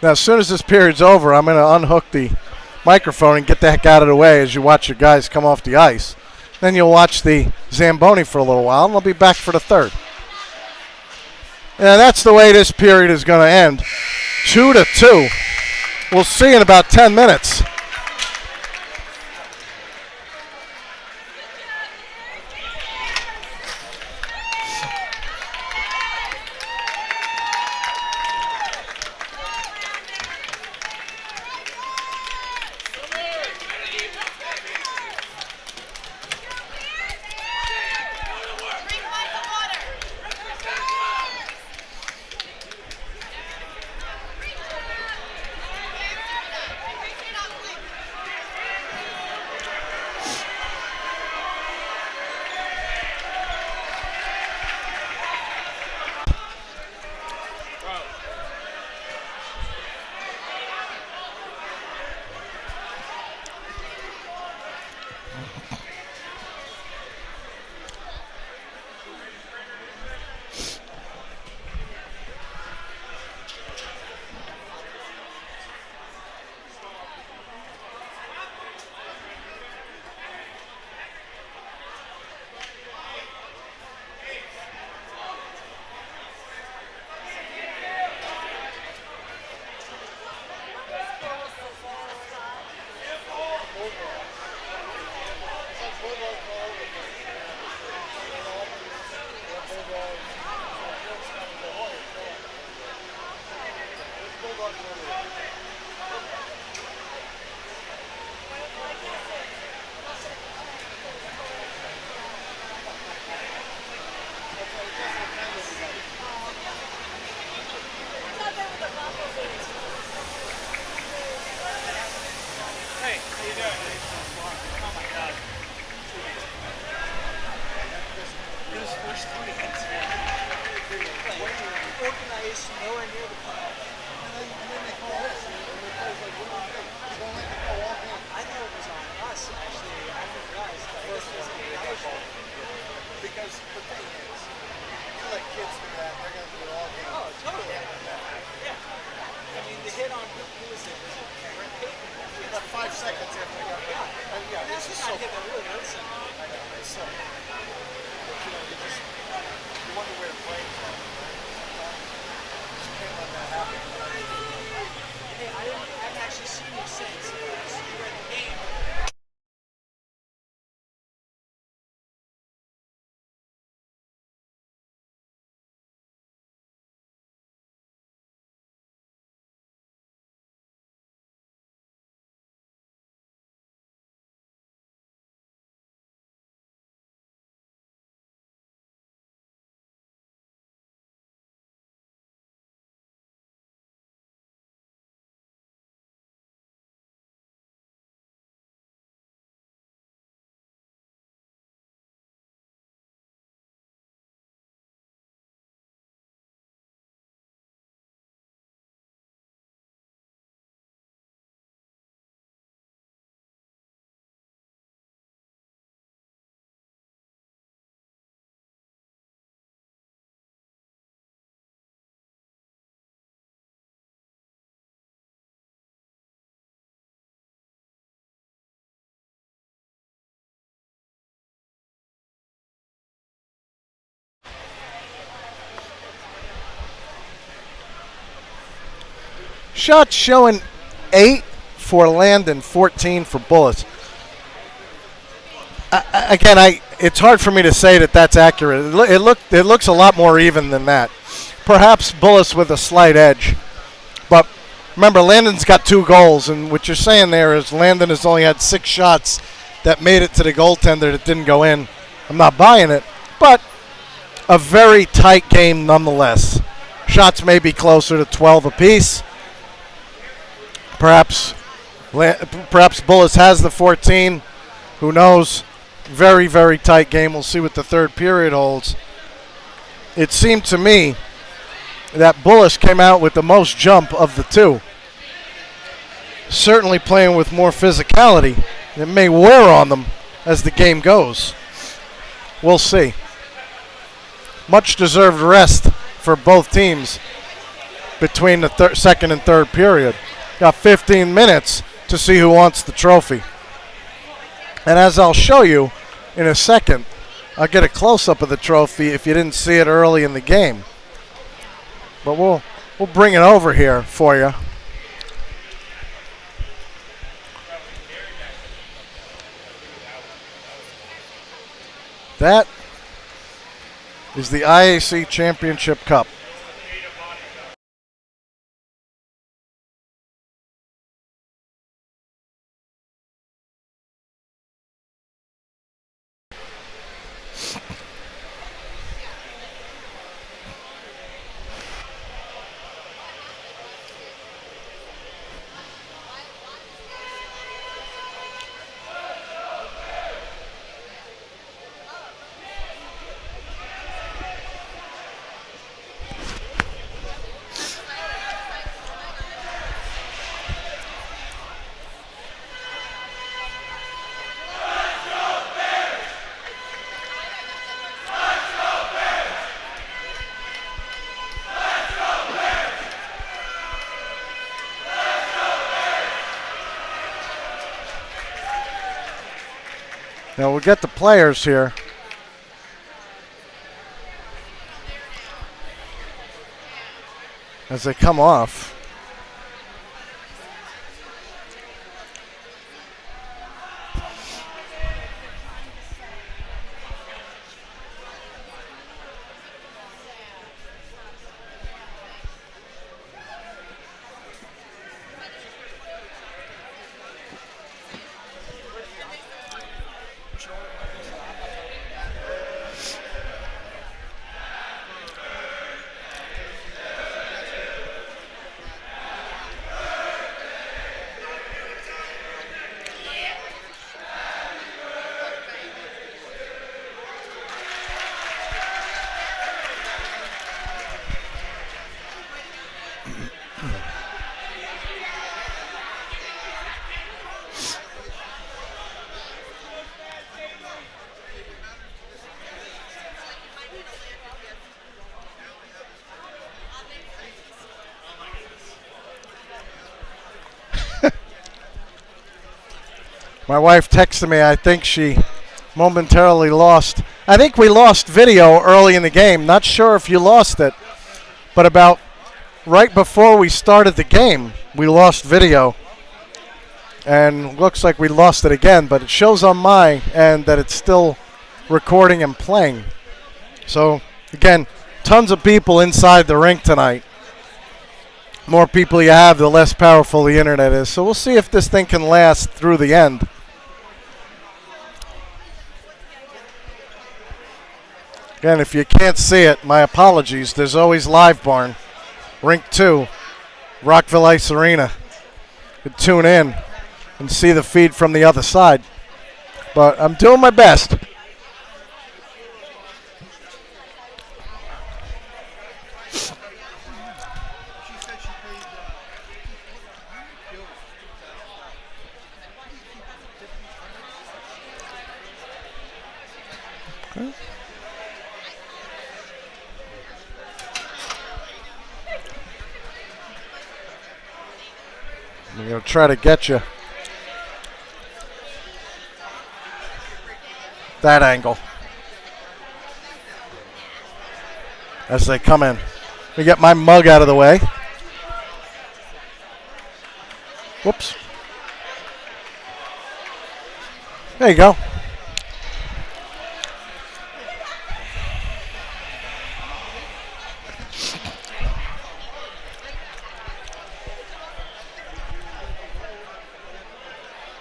Now, as soon as this period's over, I'm going to unhook the microphone and get the heck out of the way as you watch your guys come off the ice. Then you'll watch the Zamboni for a little while, and we'll be back for the third. And that's the way this period is going to end. 2-2. We'll see in about 10 minutes. first three hits. Organized, nowhere near the ball. And then they call this. I thought it was on us, actually. I didn't realize that this was Because the thing is, you let kids do that, they're going to do it all game. Oh, totally. Yeah. I mean, the hit on who was it? Was it Cameron Payton? About 5 seconds after they got rid. Yeah, That's it's not so. hit that really hurts him. I know, it's so. But, you wonder where the brain's at. You can't let that happen. Hey, I haven't actually seen you since. So you were at the game. Shots showing 8 for Landon, 14 for Bullis. Again, it's hard for me to say that that's accurate. It looks a lot more even than that. Perhaps Bullis with a slight edge. But remember, Landon's got 2 goals, and what you're saying there is Landon has only had 6 shots that made it to the goaltender that didn't go in. I'm not buying it, but a very tight game nonetheless. Shots may be closer to 12 apiece. Perhaps Bullis has the 14. Who knows? Very, very tight game. We'll see what the third period holds. It seemed to me that Bullis came out with the most jump of the 2. Certainly playing with more physicality. It may wear on them as the game goes. We'll see. Much deserved rest for both teams between the second and third period. Got 15 minutes to see who wants the trophy. And as I'll show you in a second, I'll get a close-up of the trophy if you didn't see it early in the game. But we'll bring it over here for you. That is the IAC Championship Cup. Now we'll get the players here. As they come off. My wife texted me, I think she momentarily lost. I think we lost video early in the game. Not sure if you lost it, but about right before we started the game, we lost video. And looks like we lost it again, but it shows on my end that it's still recording and playing. So, again, tons of people inside the rink tonight. More people you have, the less powerful the internet is. So we'll see if this thing can last through the end. Again, if you can't see it, my apologies. There's always Live Barn, Rink 2, Rockville Ice Arena. You can tune in and see the feed from the other side. But I'm doing my best. I'm going to try to get you that angle as they come in. Let me get my mug out of the way. Whoops. There you go.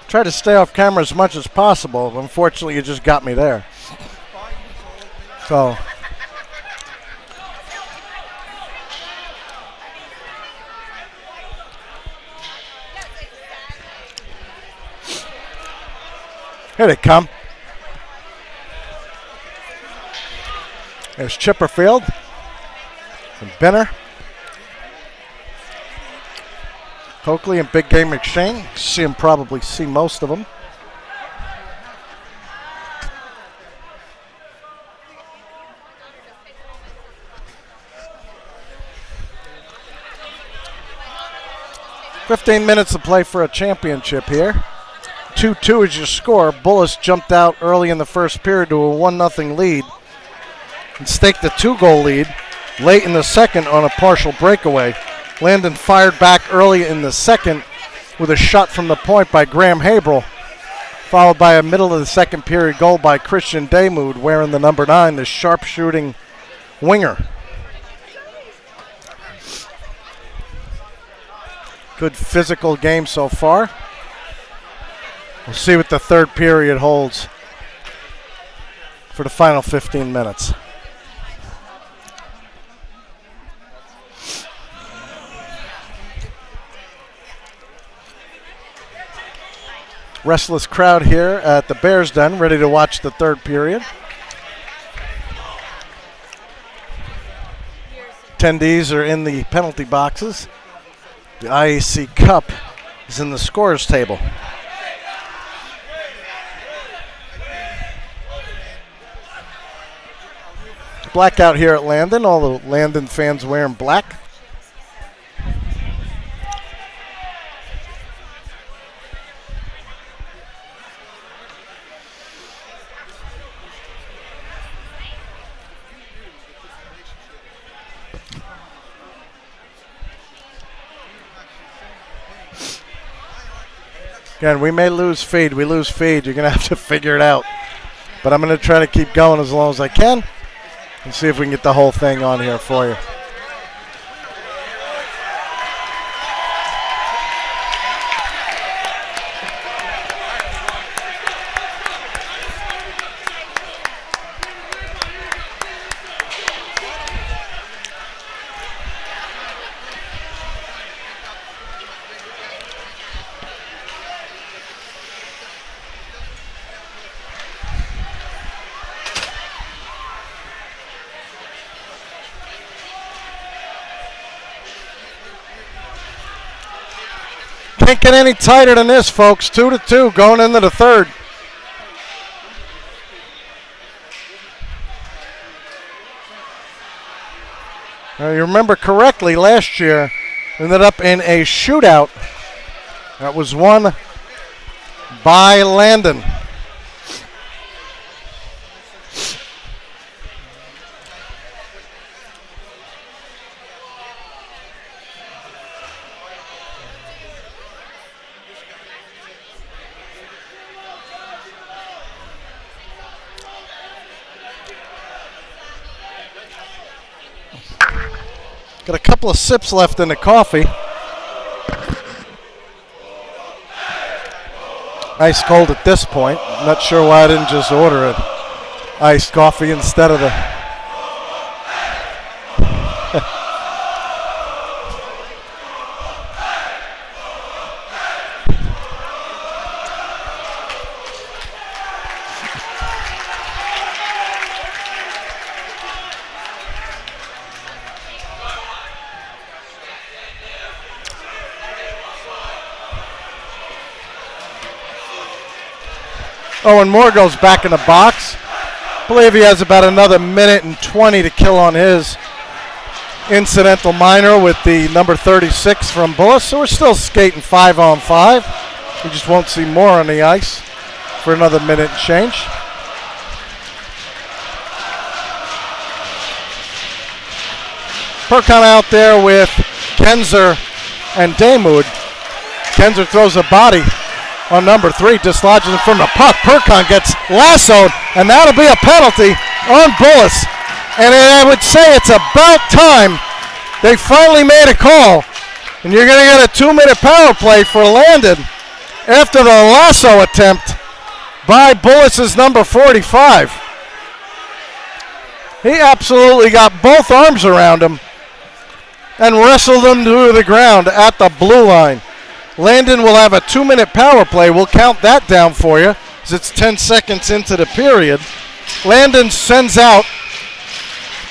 Try to stay off camera as much as possible, but unfortunately you just got me there. So here they come. There's Chipperfield and Benner. Coakley and Big Game McShane. See him probably see most of them. "15 minutes to play for a championship here. 2-2 is your score. Bullis jumped out early in the first period to a 1-0 lead and staked a 2-goal lead late in the second on a partial breakaway. Landon fired back early in the second with a shot from the point by Graham Haberl, followed by a middle of the second period goal by Christian Daymood, wearing the number 9, the sharp-shooting winger. Good physical game so far. We'll see what the third period holds for the final 15 minutes. Restless crowd here at the Bears Den, ready to watch the third period. Attendees are in the penalty boxes. The IAC Cup is in the scorers table. Blackout here at Landon. All the Landon fans wearing black. Again, we may lose feed. We lose feed. You're going to have to figure it out. But I'm going to try to keep going as long as I can and see if we can get the whole thing on here for you. Can't get any tighter than this, folks. 2-2 going into the third. Now, you remember correctly, last year ended up in a shootout that was won by Landon. Got a couple of sips left in the coffee. Ice cold at this point. Not sure why I didn't just order an iced coffee instead of the... Owen Moore goes back in the box. I believe he has about another minute and 20 to kill on his incidental minor with the number 36 from Bullis. So we're still skating 5-on-5. We just won't see more on the ice for another minute and change. Perkon out there with Kenzer and Daymud. Kenzer throws a body on number 3, dislodges him from the puck. Perkon gets lassoed, and that'll be a penalty on Bullis. And I would say it's about time they finally made a call. And you're going to get a 2-minute power play for Landon after the lasso attempt by Bullis' number 45. He absolutely got both arms around him and wrestled him to the ground at the blue line. Landon will have a 2-minute power play. We'll count that down for you as it's 10 seconds into the period. Landon sends out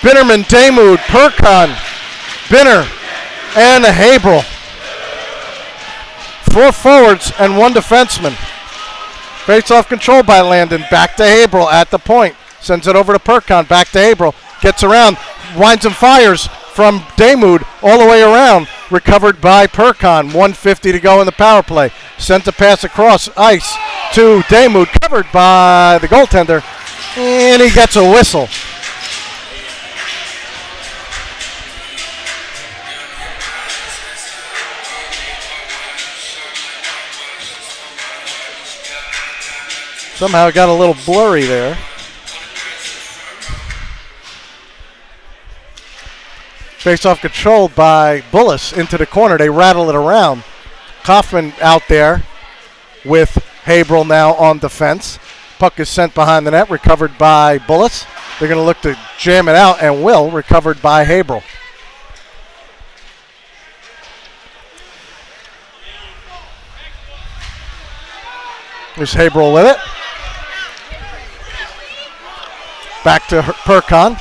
Binnerman, Daymud, Perkon, Binner, and Haberl. 4 forwards and 1 defenseman. Face-off control by Landon. Back to Haberl at the point. Sends it over to Perkon. Back to Haberl. Gets around. Winds and fires from Daymud all the way around. Recovered by Perkon. 1:50 to go in the power play. Sent a pass across ice to Daymud. Covered by the goaltender. And he gets a whistle. Somehow it got a little blurry there. Face-off controlled by Bullis into the corner. They rattle it around. Kaufman out there with Haberl now on defense. Puck is sent behind the net, recovered by Bullis. They're going to look to jam it out, and will, recovered by Haberl. There's Haberl with it. Back to Perkon.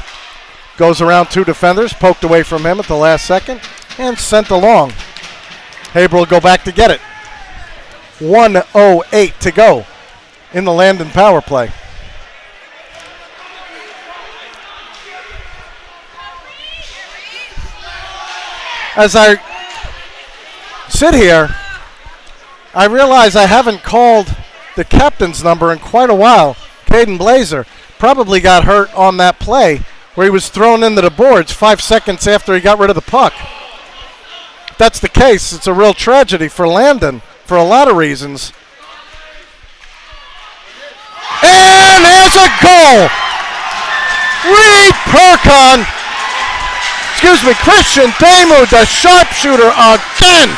Goes around 2 defenders, poked away from him at the last second, and sent along. Haberl will go back to get it. 1:08 to go in the Landon power play. As I sit here, I realize I haven't called the captain's number in quite a while. Caden Blazer probably got hurt on that play where he was thrown into the boards 5 seconds after he got rid of the puck. If that's the case, it's a real tragedy for Landon for a lot of reasons. And there's a goal! Christian Daymud, the sharpshooter again!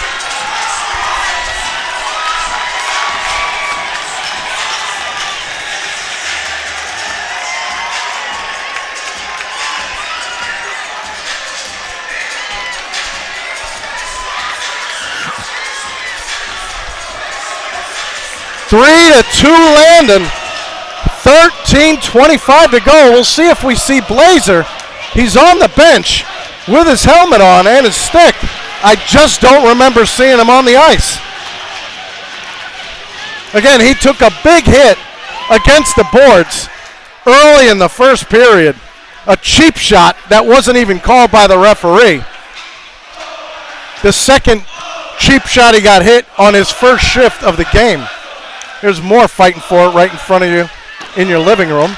Three to 2 Landon. 13:25 to go. We'll see if we see Blazer. He's on the bench with his helmet on and his stick. I just don't remember seeing him on the ice. Again, he took a big hit against the boards early in the first period. A cheap shot that wasn't even called by the referee. The second cheap shot he got hit on his first shift of the game. There's more fighting for it right in front of you in your living room.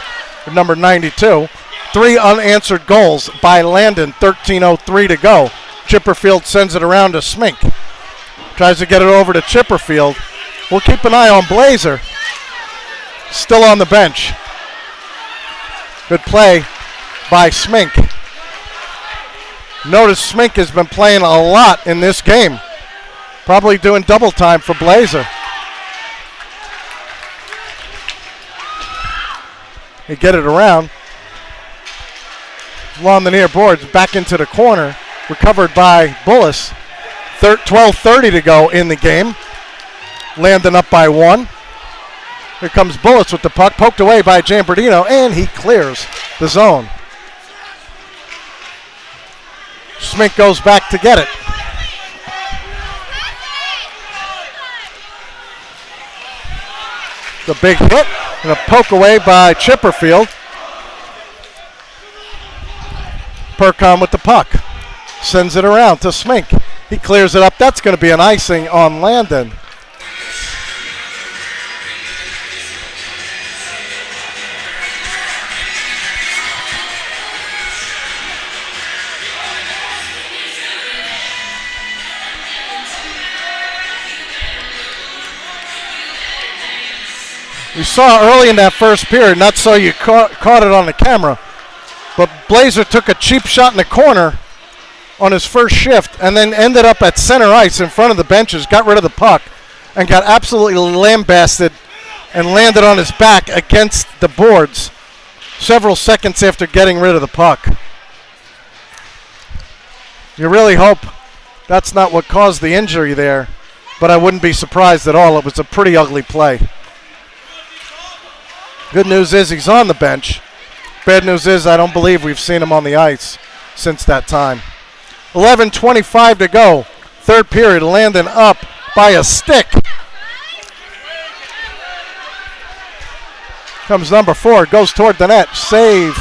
Number 92. 3 unanswered goals by Landon. 13:03 to go. Chipperfield sends it around to Smink. Tries to get it over to Chipperfield. We'll keep an eye on Blazer. Still on the bench. Good play by Smink. Notice Smink has been playing a lot in this game. Probably doing double time for Blazer. They get it around. Along the near boards, back into the corner. Recovered by Bullis. 12:30 to go in the game. Landon up by 1. Here comes Bullis with the puck. Poked away by Jambardino, and he clears the zone. Smink goes back to get it. The big hit and a poke away by Chipperfield. Percon with the puck. Sends it around to Smink. He clears it up. That's going to be an icing on Landon. We saw early in that first period, not so you caught it on the camera, but Blazer took a cheap shot in the corner on his first shift and then ended up at center ice in front of the benches, got rid of the puck, and got absolutely lambasted and landed on his back against the boards several seconds after getting rid of the puck. You really hope that's not what caused the injury there, but I wouldn't be surprised at all. It was a pretty ugly play. Good news is he's on the bench. Bad news is I don't believe we've seen him on the ice since that time. 11:25 to go. Third period, Landon up by a stick. Comes number 4, goes toward the net. Save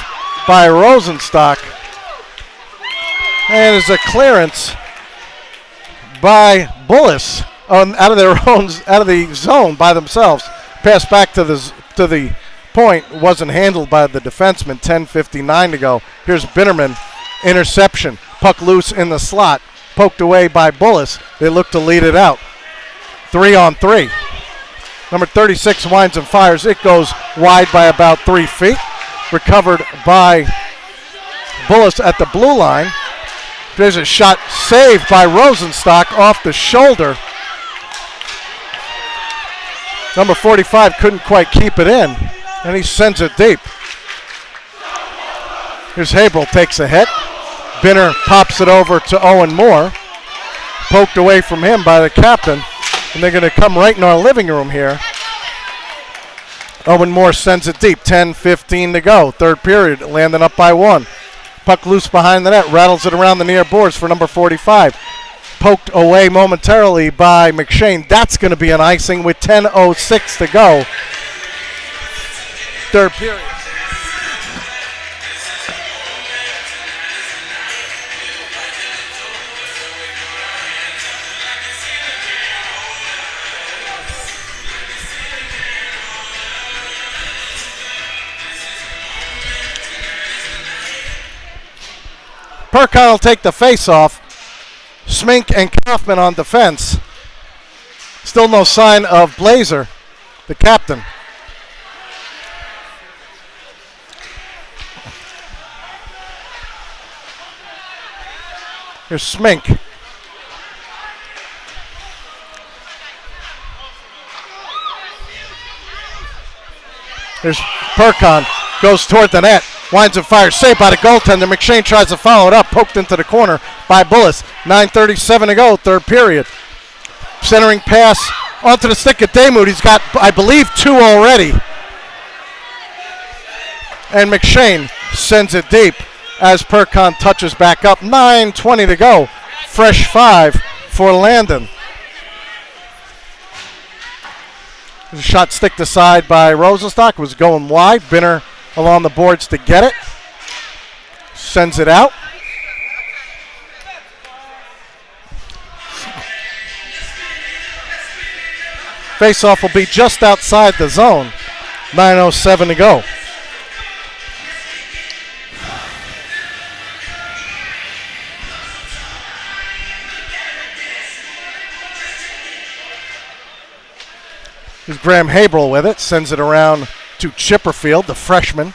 by Rosenstock. And it's a clearance by Bullis out of the zone by themselves. Pass back to the point, wasn't handled by the defenseman. 10:59 to go. Here's Bitterman, interception, puck loose in the slot, poked away by Bullis. They look to lead it out. 3-on-3. Number 36 winds and fires. It goes wide by about 3 feet. Recovered by Bullis at the blue line. There's a shot saved by Rosenstock off the shoulder. Number 45 couldn't quite keep it in, and he sends it deep. Here's Haberl, takes a hit. Binner pops it over to Owen Moore. Poked away from him by the captain, and they're going to come right in our living room here. Owen Moore sends it deep. 10:15 to go. Third period, Landon up by 1. Puck loose behind the net, rattles it around the near boards for number 45. Poked away momentarily by McShane. That's going to be an icing with 10:06 to go. Third period. Percon will take the face-off. Smink and Kaufman on defense. Still no sign of Blazer, the captain. Here's Smink. Here's Percon. Goes toward the net. Winds and fires. Saved by the goaltender. McShane tries to follow it up. Poked into the corner by Bullis. 9:37 to go. Third period. Centering pass onto the stick of Damoud. He's got, I believe, 2 already. And McShane sends it deep as Percon touches back up. 9:20 to go. Fresh 5 for Landon. The shot sticked aside by Rosenstock. Was going wide. Binner along the boards to get it. Sends it out. Face-off will be just outside the zone. 9:07 to go. Here's Graham Haberl with it. Sends it around to Chipperfield, the freshman.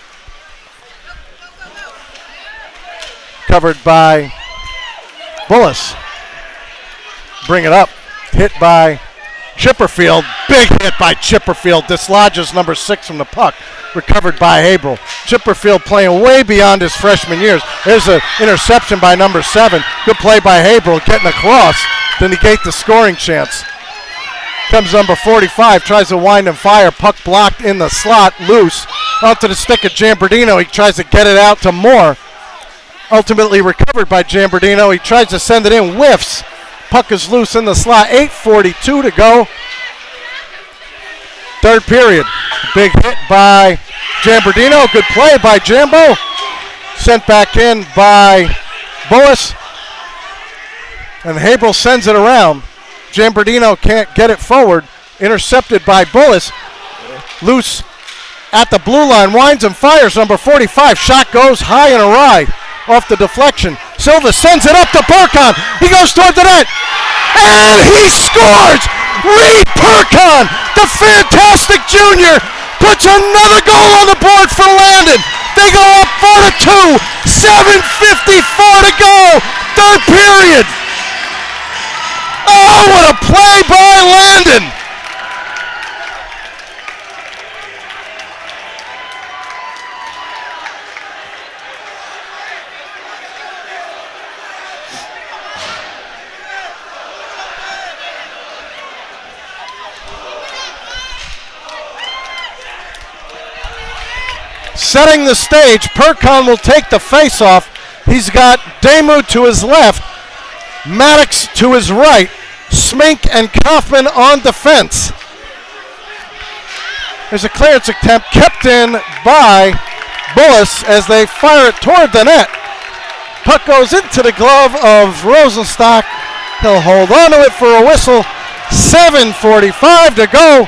Covered by Bullis. Bring it up. Hit by Chipperfield. Big hit by Chipperfield. Dislodges number 6 from the puck. Recovered by Haberl. Chipperfield playing way beyond his freshman years. There's an interception by number 7. Good play by Haberl getting across to negate the scoring chance. Comes number 45, tries to wind and fire. Puck blocked in the slot, loose. Onto the stick of Jambardino. He tries to get it out to Moore. Ultimately recovered by Jambardino. He tries to send it in, whiffs. Puck is loose in the slot. 8:42 to go. Third period. Big hit by Jambardino. Good play by Jambo. Sent back in by Bullis. And Haberl sends it around. Jambardino can't get it forward. Intercepted by Bullis. Loose at the blue line. Winds and fires. Number 45. Shot goes high and awry. Off the deflection. Silva sends it up to Perkon. He goes toward the net. And he scores! Reed Perkon, the fantastic junior, puts another goal on the board for Landon. They go up 4-2. 7:54 to go. Third period. Oh, what a play by Landon! Setting the stage, Perkon will take the face-off. He's got Damu to his left, Maddox to his right, Smink and Kaufman on defense. There's a clearance attempt kept in by Bullis as they fire it toward the net. Puck goes into the glove of Rosenstock. He'll hold on to it for a whistle. 7:45 to go.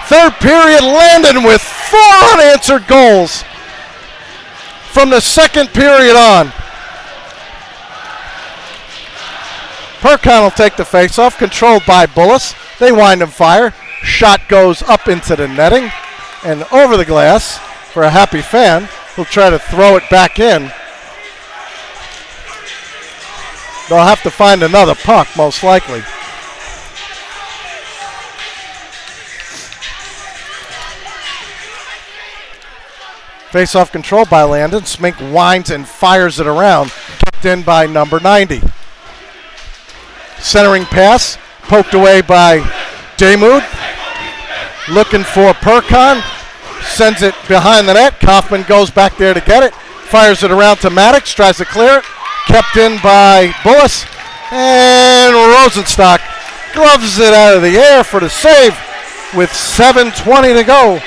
Third period, Landon with 4 unanswered goals from the second period on. Perkon will take the faceoff, controlled by Bullis. They wind and fire. Shot goes up into the netting and over the glass for a happy fan. He'll try to throw it back in. They'll have to find another puck, most likely. Face-off controlled by Landon. Smink winds and fires it around. Kept in by number 90. Centering pass, poked away by Damoud. Looking for Perkon. Sends it behind the net. Kaufman goes back there to get it. Fires it around to Maddox. Tries to clear it. Kept in by Bullis. And Rosenstock gloves it out of the air for the save with 7:20 to go.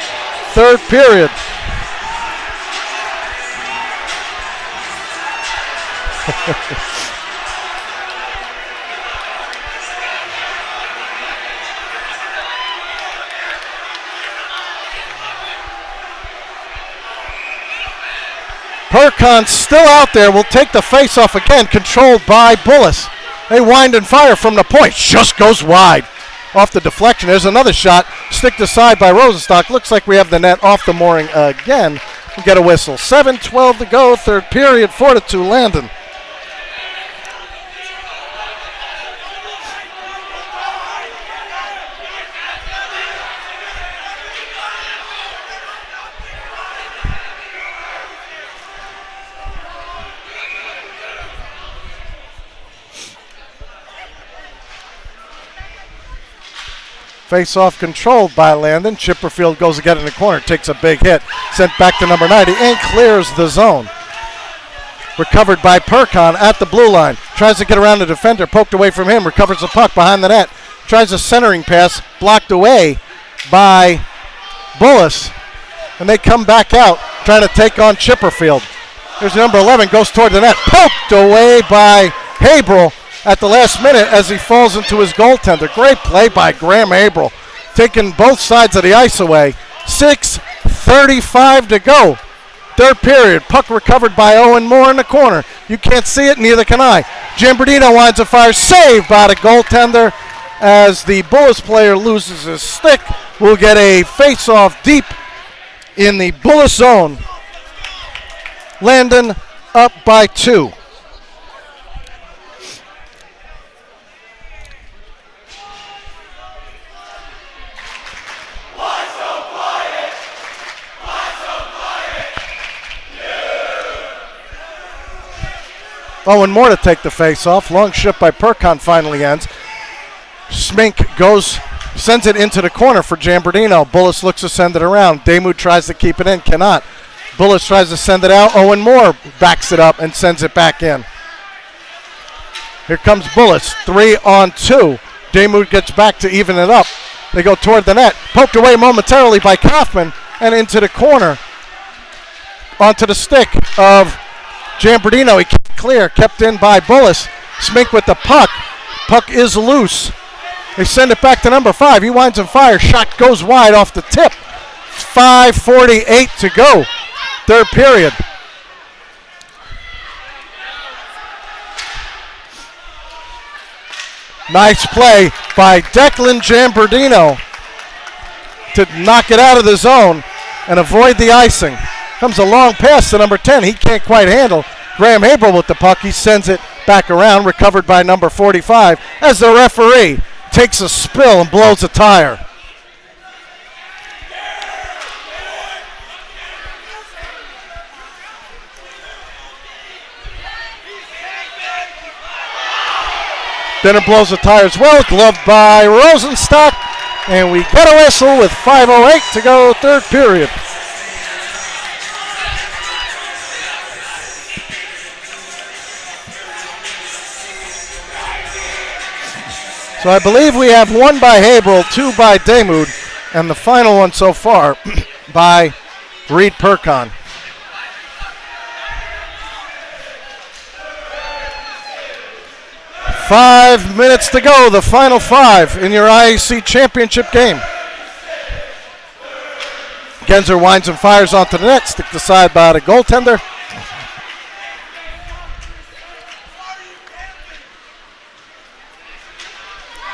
Third period. Perkon still out there, will take the face-off again, controlled by Bullis. They wind and fire from the point, just goes wide. Off the deflection, there's another shot, sticked aside by Rosenstock. Looks like we have the net off the mooring again. We'll get a whistle. 7:12 to go, third period, 4-2 Landon. Face-off controlled by Landon. Chipperfield goes to get in the corner, takes a big hit, sent back to number 90, and clears the zone. Recovered by Perkon at the blue line. Tries to get around the defender, poked away from him, recovers the puck behind the net. Tries a centering pass, blocked away by Bullis. And they come back out, trying to take on Chipperfield. There's number 11, goes toward the net, poked away by Haberl at the last minute as he falls into his goaltender. Great play by Graham Haberl. taking both sides of the ice away. 6:35 to go. Third period. Puck recovered by Owen Moore in the corner. You can't see it, neither can I. Jambardino winds a fire. Saved by the goaltender as the Bullis player loses his stick. We'll get a face-off deep in the Bullis zone. Landon up by 2. Owen Moore to take the face-off. Long shift by Percon finally ends. Smink sends it into the corner for Jambardino. Bullis looks to send it around. Damoud tries to keep it in, cannot. Bullis tries to send it out. Owen Moore backs it up and sends it back in. Here comes Bullis, 3-on-2. Damoud gets back to even it up. They go toward the net. Poked away momentarily by Kaufman and into the corner. Onto the stick of Jambardino. He kept clear, kept in by Bullis. Smink with the puck. Puck is loose. They send it back to number 5. He winds and fires. Shot goes wide off the tip. 5:48 to go. Third period. Nice play by Declan Jambardino to knock it out of the zone and avoid the icing. Comes a long pass to number 10. He can't quite handle. Graham Haber with the puck. He sends it back around, recovered by number 45 as the referee takes a spill and blows a tire. Then it blows the tire as well, gloved by Rosenstock, and we get a whistle with 5:08 to go, third period. So I believe we have 1 by Haberl, 2 by Damoud, and the final one so far by Reed Percon. Five minutes to go, the final 5 in your IAC championship game. Genzer winds and fires onto the net, stick aside by the goaltender.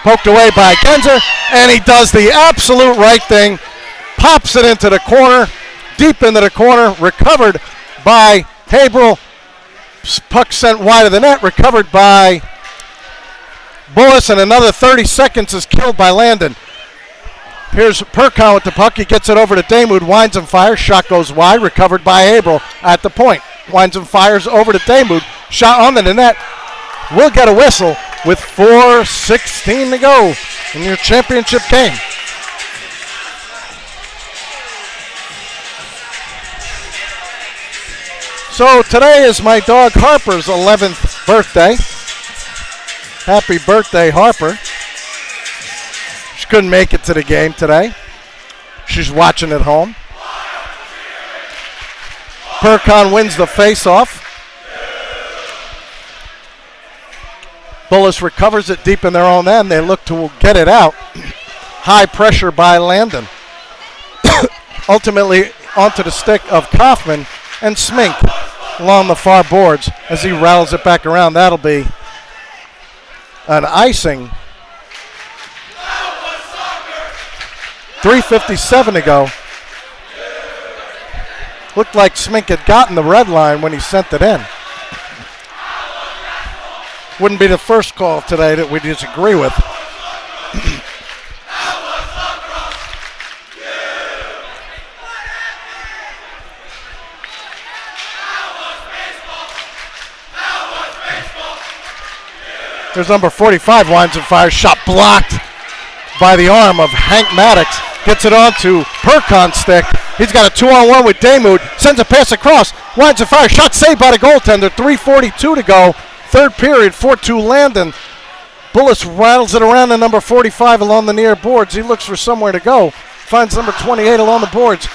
Poked away by Genzer, and he does the absolute right thing. Pops it into the corner, deep into the corner, recovered by Haberl. Puck sent wide of the net, recovered by Bullis, and another 30 seconds is killed by Landon. Here's Percon with the puck. He gets it over to Damoud, winds and fires. Shot goes wide, recovered by Haberl at the point. Winds and fires over to Damoud. Shot on the net. We'll get a whistle with 4:16 to go in your championship game. So today is my dog Harper's 11th birthday. Happy birthday, Harper. She couldn't make it to the game today. She's watching at home. Percon wins the face-off. Bullis recovers it deep in their own end. They look to get it out. High pressure by Landon. Ultimately onto the stick of Kaufman and Smink along the far boards as he rattles it back around. That'll be an icing. 3:57 to go. Looked like Smink had gotten the red line when he sent it in. Wouldn't be the first call today that we disagree with. There's number 45, winds and fires. Shot blocked by the arm of Hank Maddox. Gets it on to Percon's stick. He's got a 2-on-1 with Damoud. Sends a pass across. Winds and fires. Shot saved by the goaltender. 3:42 to go. Third period, 4-2 Landon. Bullis rattles it around to number 45 along the near boards. He looks for somewhere to go. Finds number 28 along the boards.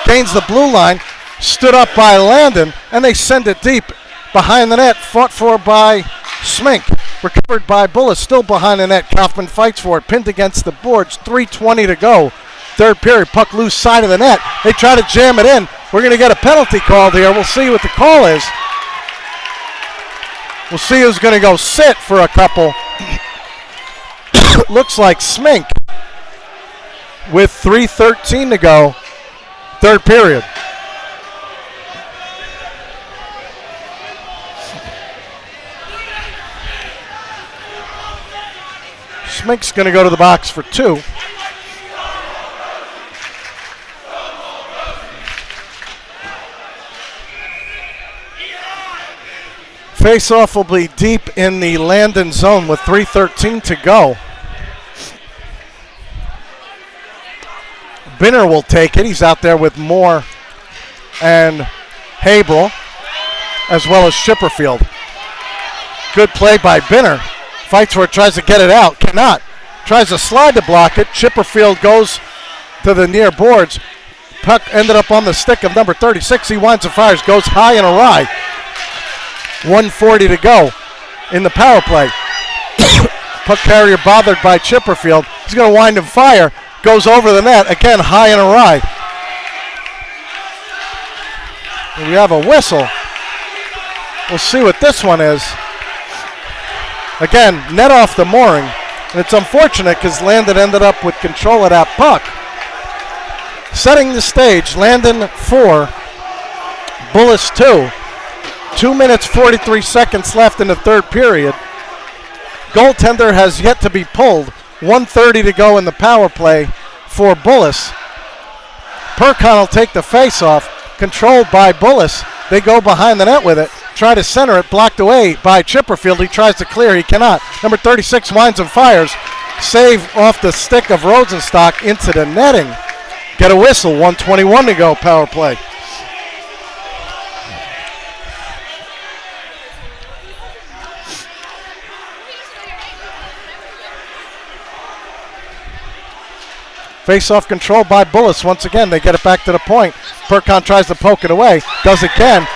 Gains the blue line. Stood up by Landon, and they send it deep behind the net. Fought for by Smink, recovered by Bullis, still behind the net. Kaufman fights for it, pinned against the boards. 3:20 to go. Third period, puck loose side of the net. They try to jam it in. We're going to get a penalty called here. We'll see what the call is. We'll see who's going to go sit for a couple. Looks like Smink with 3:13 to go. Third period. Smink's going to go to the box for 2. Face-off will be deep in the Landon zone with 3:13 to go. Binner will take it. He's out there with Moore and Haberl, as well as Chipperfield. Good play by Binner. Fights for it, tries to get it out, cannot. Tries to slide to block it. Chipperfield goes to the near boards. Puck ended up on the stick of number 36. He winds and fires, goes high and awry. 1:40 to go in the power play. Puck carrier bothered by Chipperfield. He's going to wind and fire. Goes over the net, again high and awry. We have a whistle. We'll see what this one is. Again, net off the mooring. And it's unfortunate because Landon ended up with control of that puck. Setting the stage, Landon 4, Bullis 2. 2 minutes, 43 seconds left in the third period. Goaltender has yet to be pulled. 1:30 to go in the power play for Bullis. Percon will take the face-off, controlled by Bullis. They go behind the net with it, try to center it, blocked away by Chipperfield. He tries to clear, he cannot. Number 36 winds and fires. Save off the stick of Rosenstock into the netting. Get a whistle, 1:21 to go, power play. Face-off control by Bullis. Once again, they get it back to the point. Percon tries to poke it away. Does again.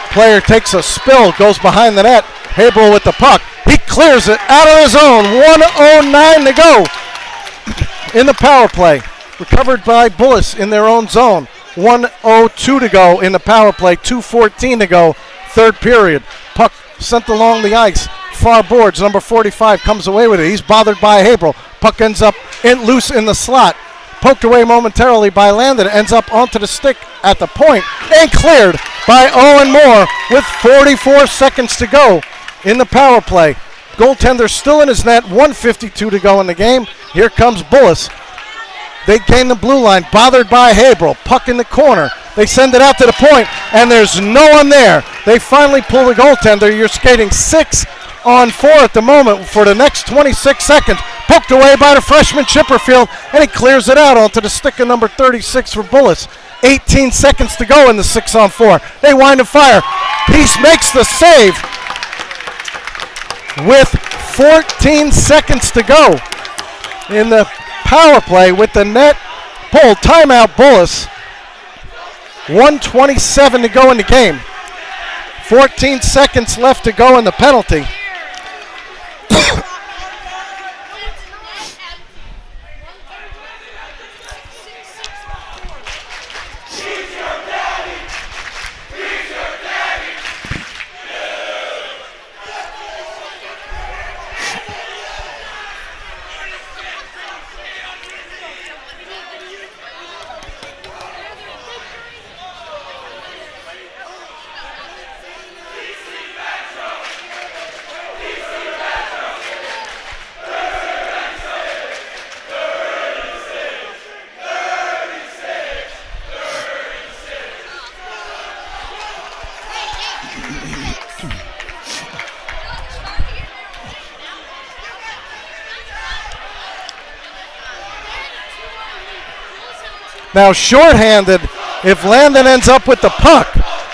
Player takes a spill, goes behind the net. Haberl with the puck. He clears it out of his own. 1:09 to go in the power play. Recovered by Bullis in their own zone. 1:02 to go in the power play. 2:14 to go. Third period. Puck sent along the ice. Far boards. Number 45 comes away with it. He's bothered by Haberl. Puck ends up loose in the slot. Poked away momentarily by Landon. Ends up onto the stick at the point. And cleared by Owen Moore with 44 seconds to go in the power play. Goaltender still in his net. 1:52 to go in the game. Here comes Bullis. They gain the blue line. Bothered by Haberl. Puck in the corner. They send it out to the point. And there's no one there. They finally pull the goaltender. You're skating 6-on-4 at the moment for the next 26 seconds. Poked away by the freshman Chipperfield, and he clears it out onto the stick of number 36 for Bullis. 18 seconds to go in the 6-on-4. They wind and fire. Peace makes the save with 14 seconds to go in the power play with the net pulled. Timeout Bullis. 1:27 to go in the game. 14 seconds left to go in the penalty. Now shorthanded, if Landon ends up with the puck,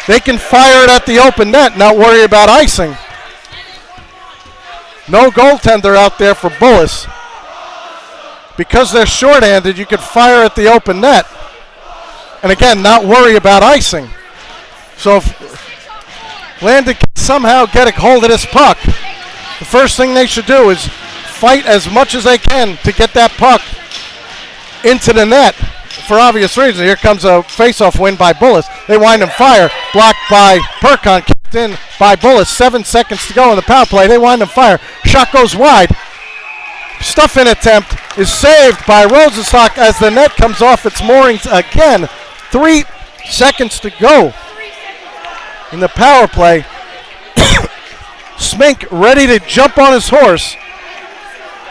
they can fire it at the open net, not worry about icing. No goaltender out there for Bullis. Because they're shorthanded, you could fire at the open net. And again, not worry about icing. So if Landon can somehow get a hold of this puck, The first thing they should do is fight as much as they can to get that puck into the net for obvious reasons. Here comes a face-off win by Bullis. They wind and fire. Blocked by Perkon. Kicked in by Bullis. 7 seconds to go in the power play. They wind and fire. Shot goes wide. Stuff-in attempt is saved by Rosenstock as the net comes off its moorings again. 3 seconds to go in the power play. Smink ready to jump on his horse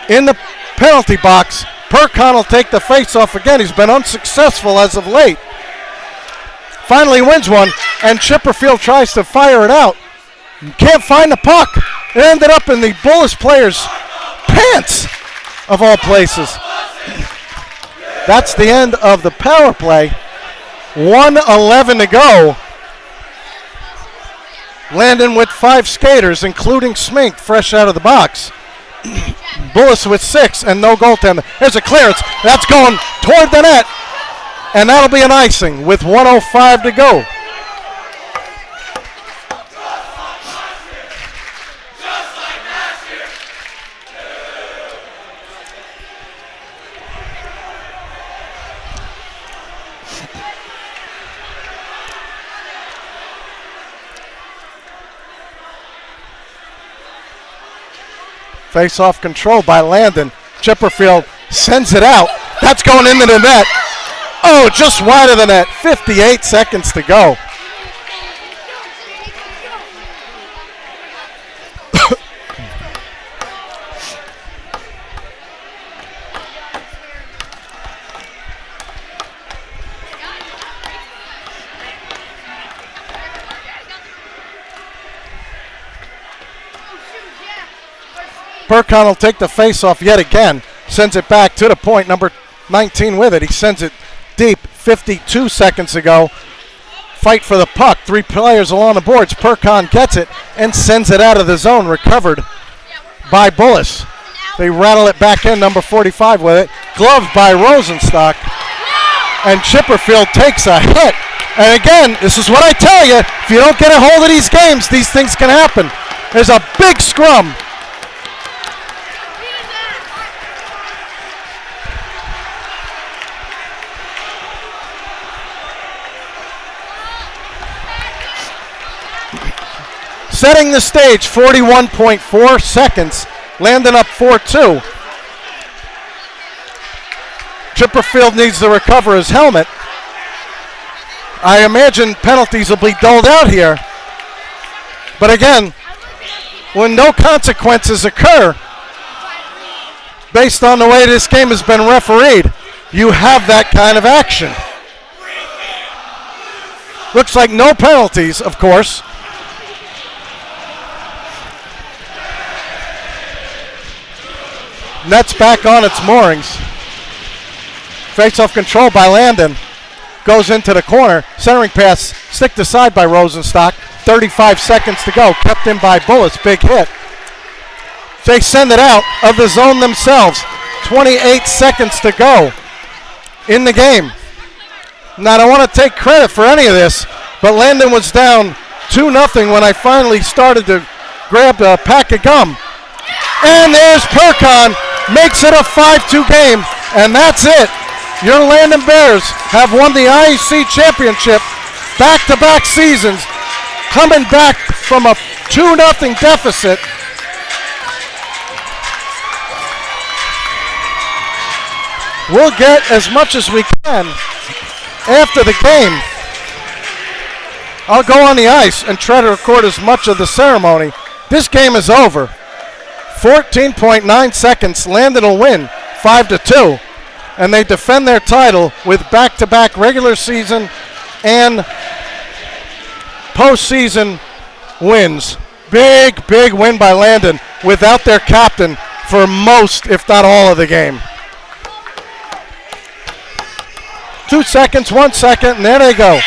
in the penalty box. Perkon will take the face-off again. He's been unsuccessful as of late. Finally wins one, and Chipperfield tries to fire it out. Can't find the puck. It ended up in the Bullis player's pants, of all places. That's the end of the power play. 1:11 to go. Landon with 5 skaters, including Smink, fresh out of the box. Bullis with 6 and no goaltender. There's a clearance. That's going toward the net. And that'll be an icing with 1:05 to go. Face-off control by Landon. Chipperfield sends it out. That's going into the net. Oh, just wide of the net. 58 seconds to go. Perkon will take the face-off yet again. Sends it back to the point. Number 19 with it. He sends it deep. 52 seconds ago. Fight for the puck. 3 players along the boards. Perkon gets it and sends it out of the zone. Recovered by Bullis. They rattle it back in. Number 45 with it. Gloved by Rosenstock. And Chipperfield takes a hit. And again, this is what I tell you. If you don't get a hold of these games, these things can happen. There's a big scrum. Setting the stage, 41.4 seconds. Landon up 4-2. Chipperfield needs to recover his helmet. I imagine penalties will be doled out here. But again, when no consequences occur, based on the way this game has been refereed, you have that kind of action. Looks like no penalties, of course. Net's back on its moorings. Face-off control by Landon. Goes into the corner. Centering pass, stick to side by Rosenstock. 35 seconds to go. Kept in by Bullis. Big hit. They send it out of the zone themselves. 28 seconds to go in the game. Now, I don't want to take credit for any of this, but Landon was down 2-0 when I finally started to grab a pack of gum. And there's Perkon. Makes it a 5-2 game, and that's it. Your Landon Bears have won the IAC championship back-to-back seasons, coming back from a 2-0 deficit. We'll get as much as we can after the game. I'll go on the ice and try to record as much of the ceremony. This game is over. 14.9 seconds. Landon will win 5-2. And they defend their title with back-to-back regular season and postseason wins. Big, big win by Landon without their captain for most, if not all, of the game. 2 seconds, 1 second, and there they go.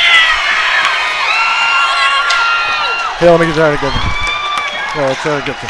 Here, let me try to get them. Yeah, let's try to get them.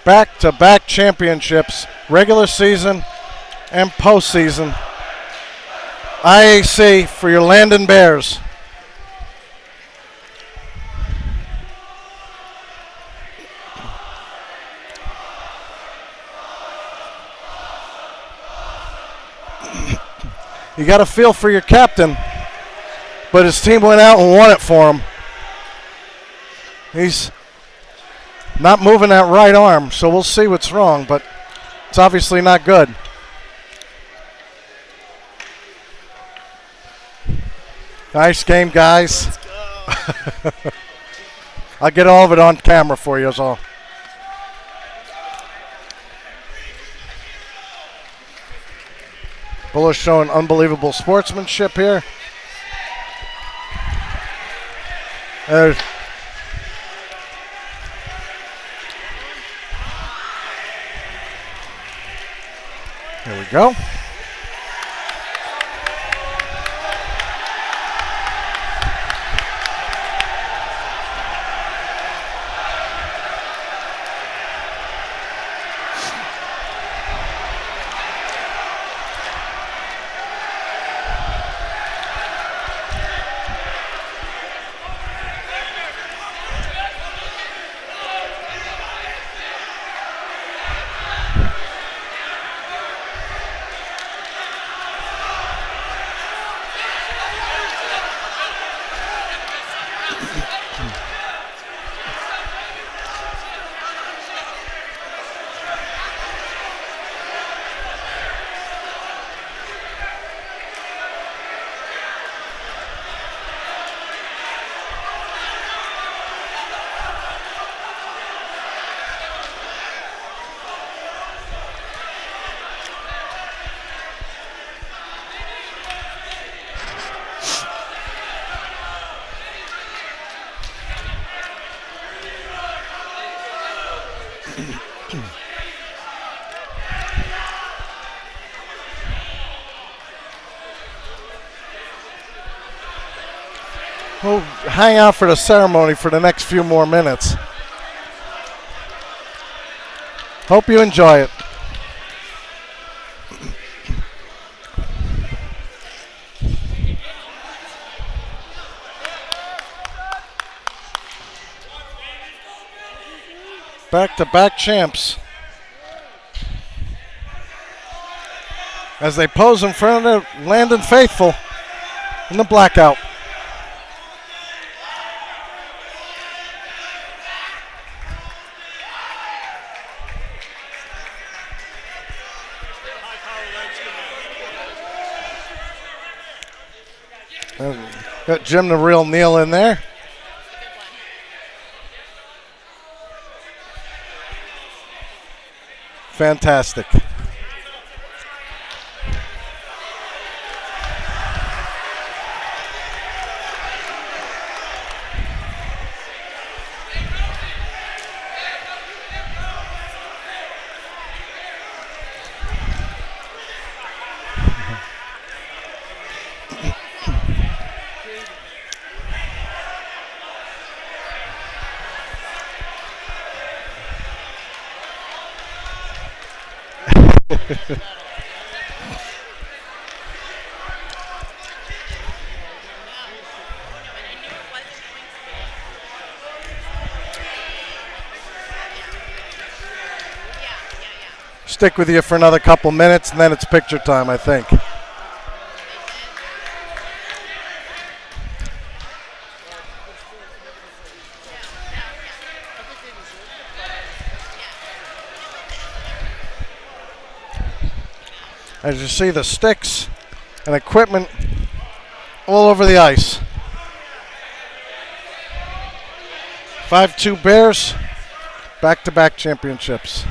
Back-to-back championships, regular season and postseason. IAC for your Landon Bears. You got a feel for your captain, but his team went out and won it for him. He's not moving that right arm, so we'll see what's wrong, but it's obviously not good. Nice game, guys. I'll get all of it on camera for you, as all. Bullis showing unbelievable sportsmanship here. There's Here we go. We'll hang out for the ceremony for the next few more minutes. Hope you enjoy it. Back-to-back champs as they pose in front of the Landon faithful in the blackout. Got Jim the Real Neal in there. Fantastic. Stick with you for another couple minutes, and then it's picture time, I think. As you see, the sticks and equipment all over the ice. 5-2 Bears, back-to-back championships.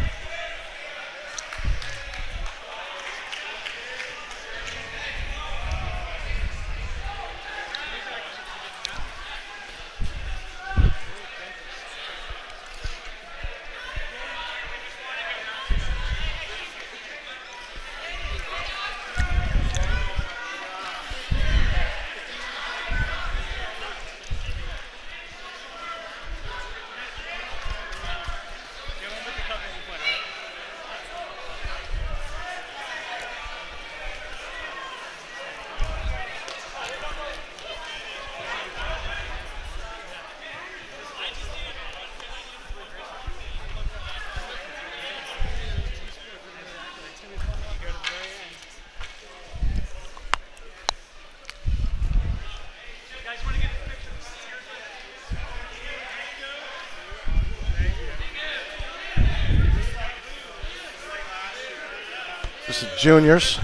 This is juniors.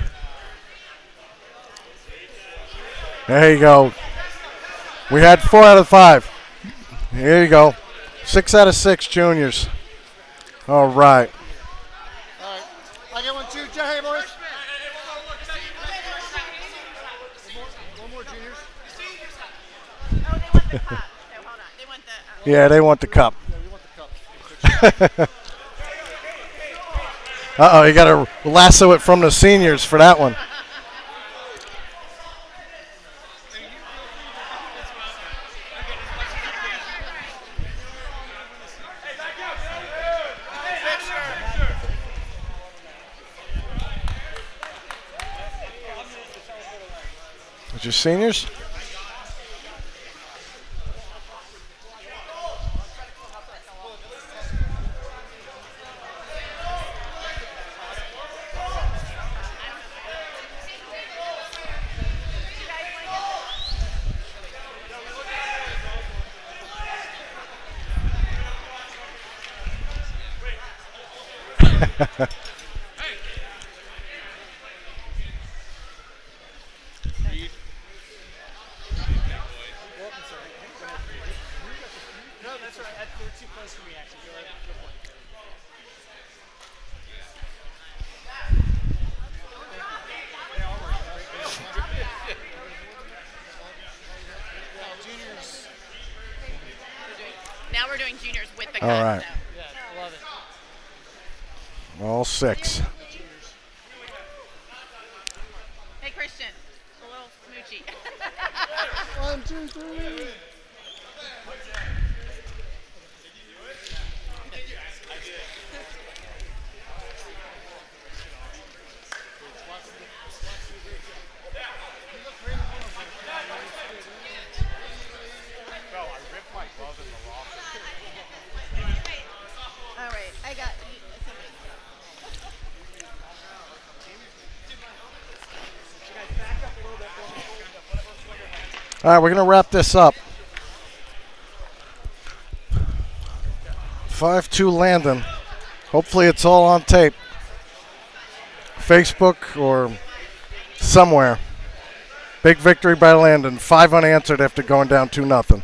There you go. We had 4 out of 5. Here you go. 6 out of 6 juniors. All right. All right. I get one too. Hey, boys. One more juniors. Oh, they want the cup. So hold on. They want the. Yeah, they want the cup. Yeah, we want the cup. Uh-oh, you got to lasso it from the seniors for that one. Is your seniors? No, that's all right. They were too close for me, actually. You're right. Good point. Juniors. Now we're doing juniors with the cup. All right. So. Yeah, love it. All 6. Hey, Christian. A little smoochy. 1, 2, 3. All right. I got. All right, we're going to wrap this up. 5-2 Landon. Hopefully it's all on tape. Facebook or somewhere. Big victory by Landon. 5 unanswered after going down 2-0.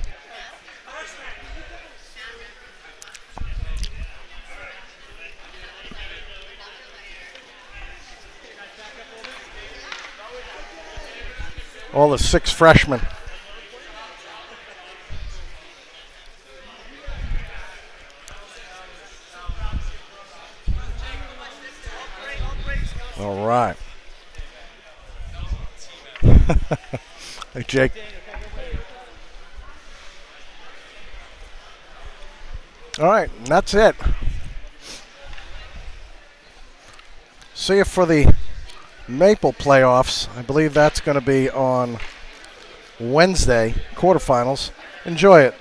All the 6 freshmen. All right. Hey, Jake. All right, and that's it. See you for the Maple playoffs. I believe that's going to be on Wednesday, quarterfinals. Enjoy it.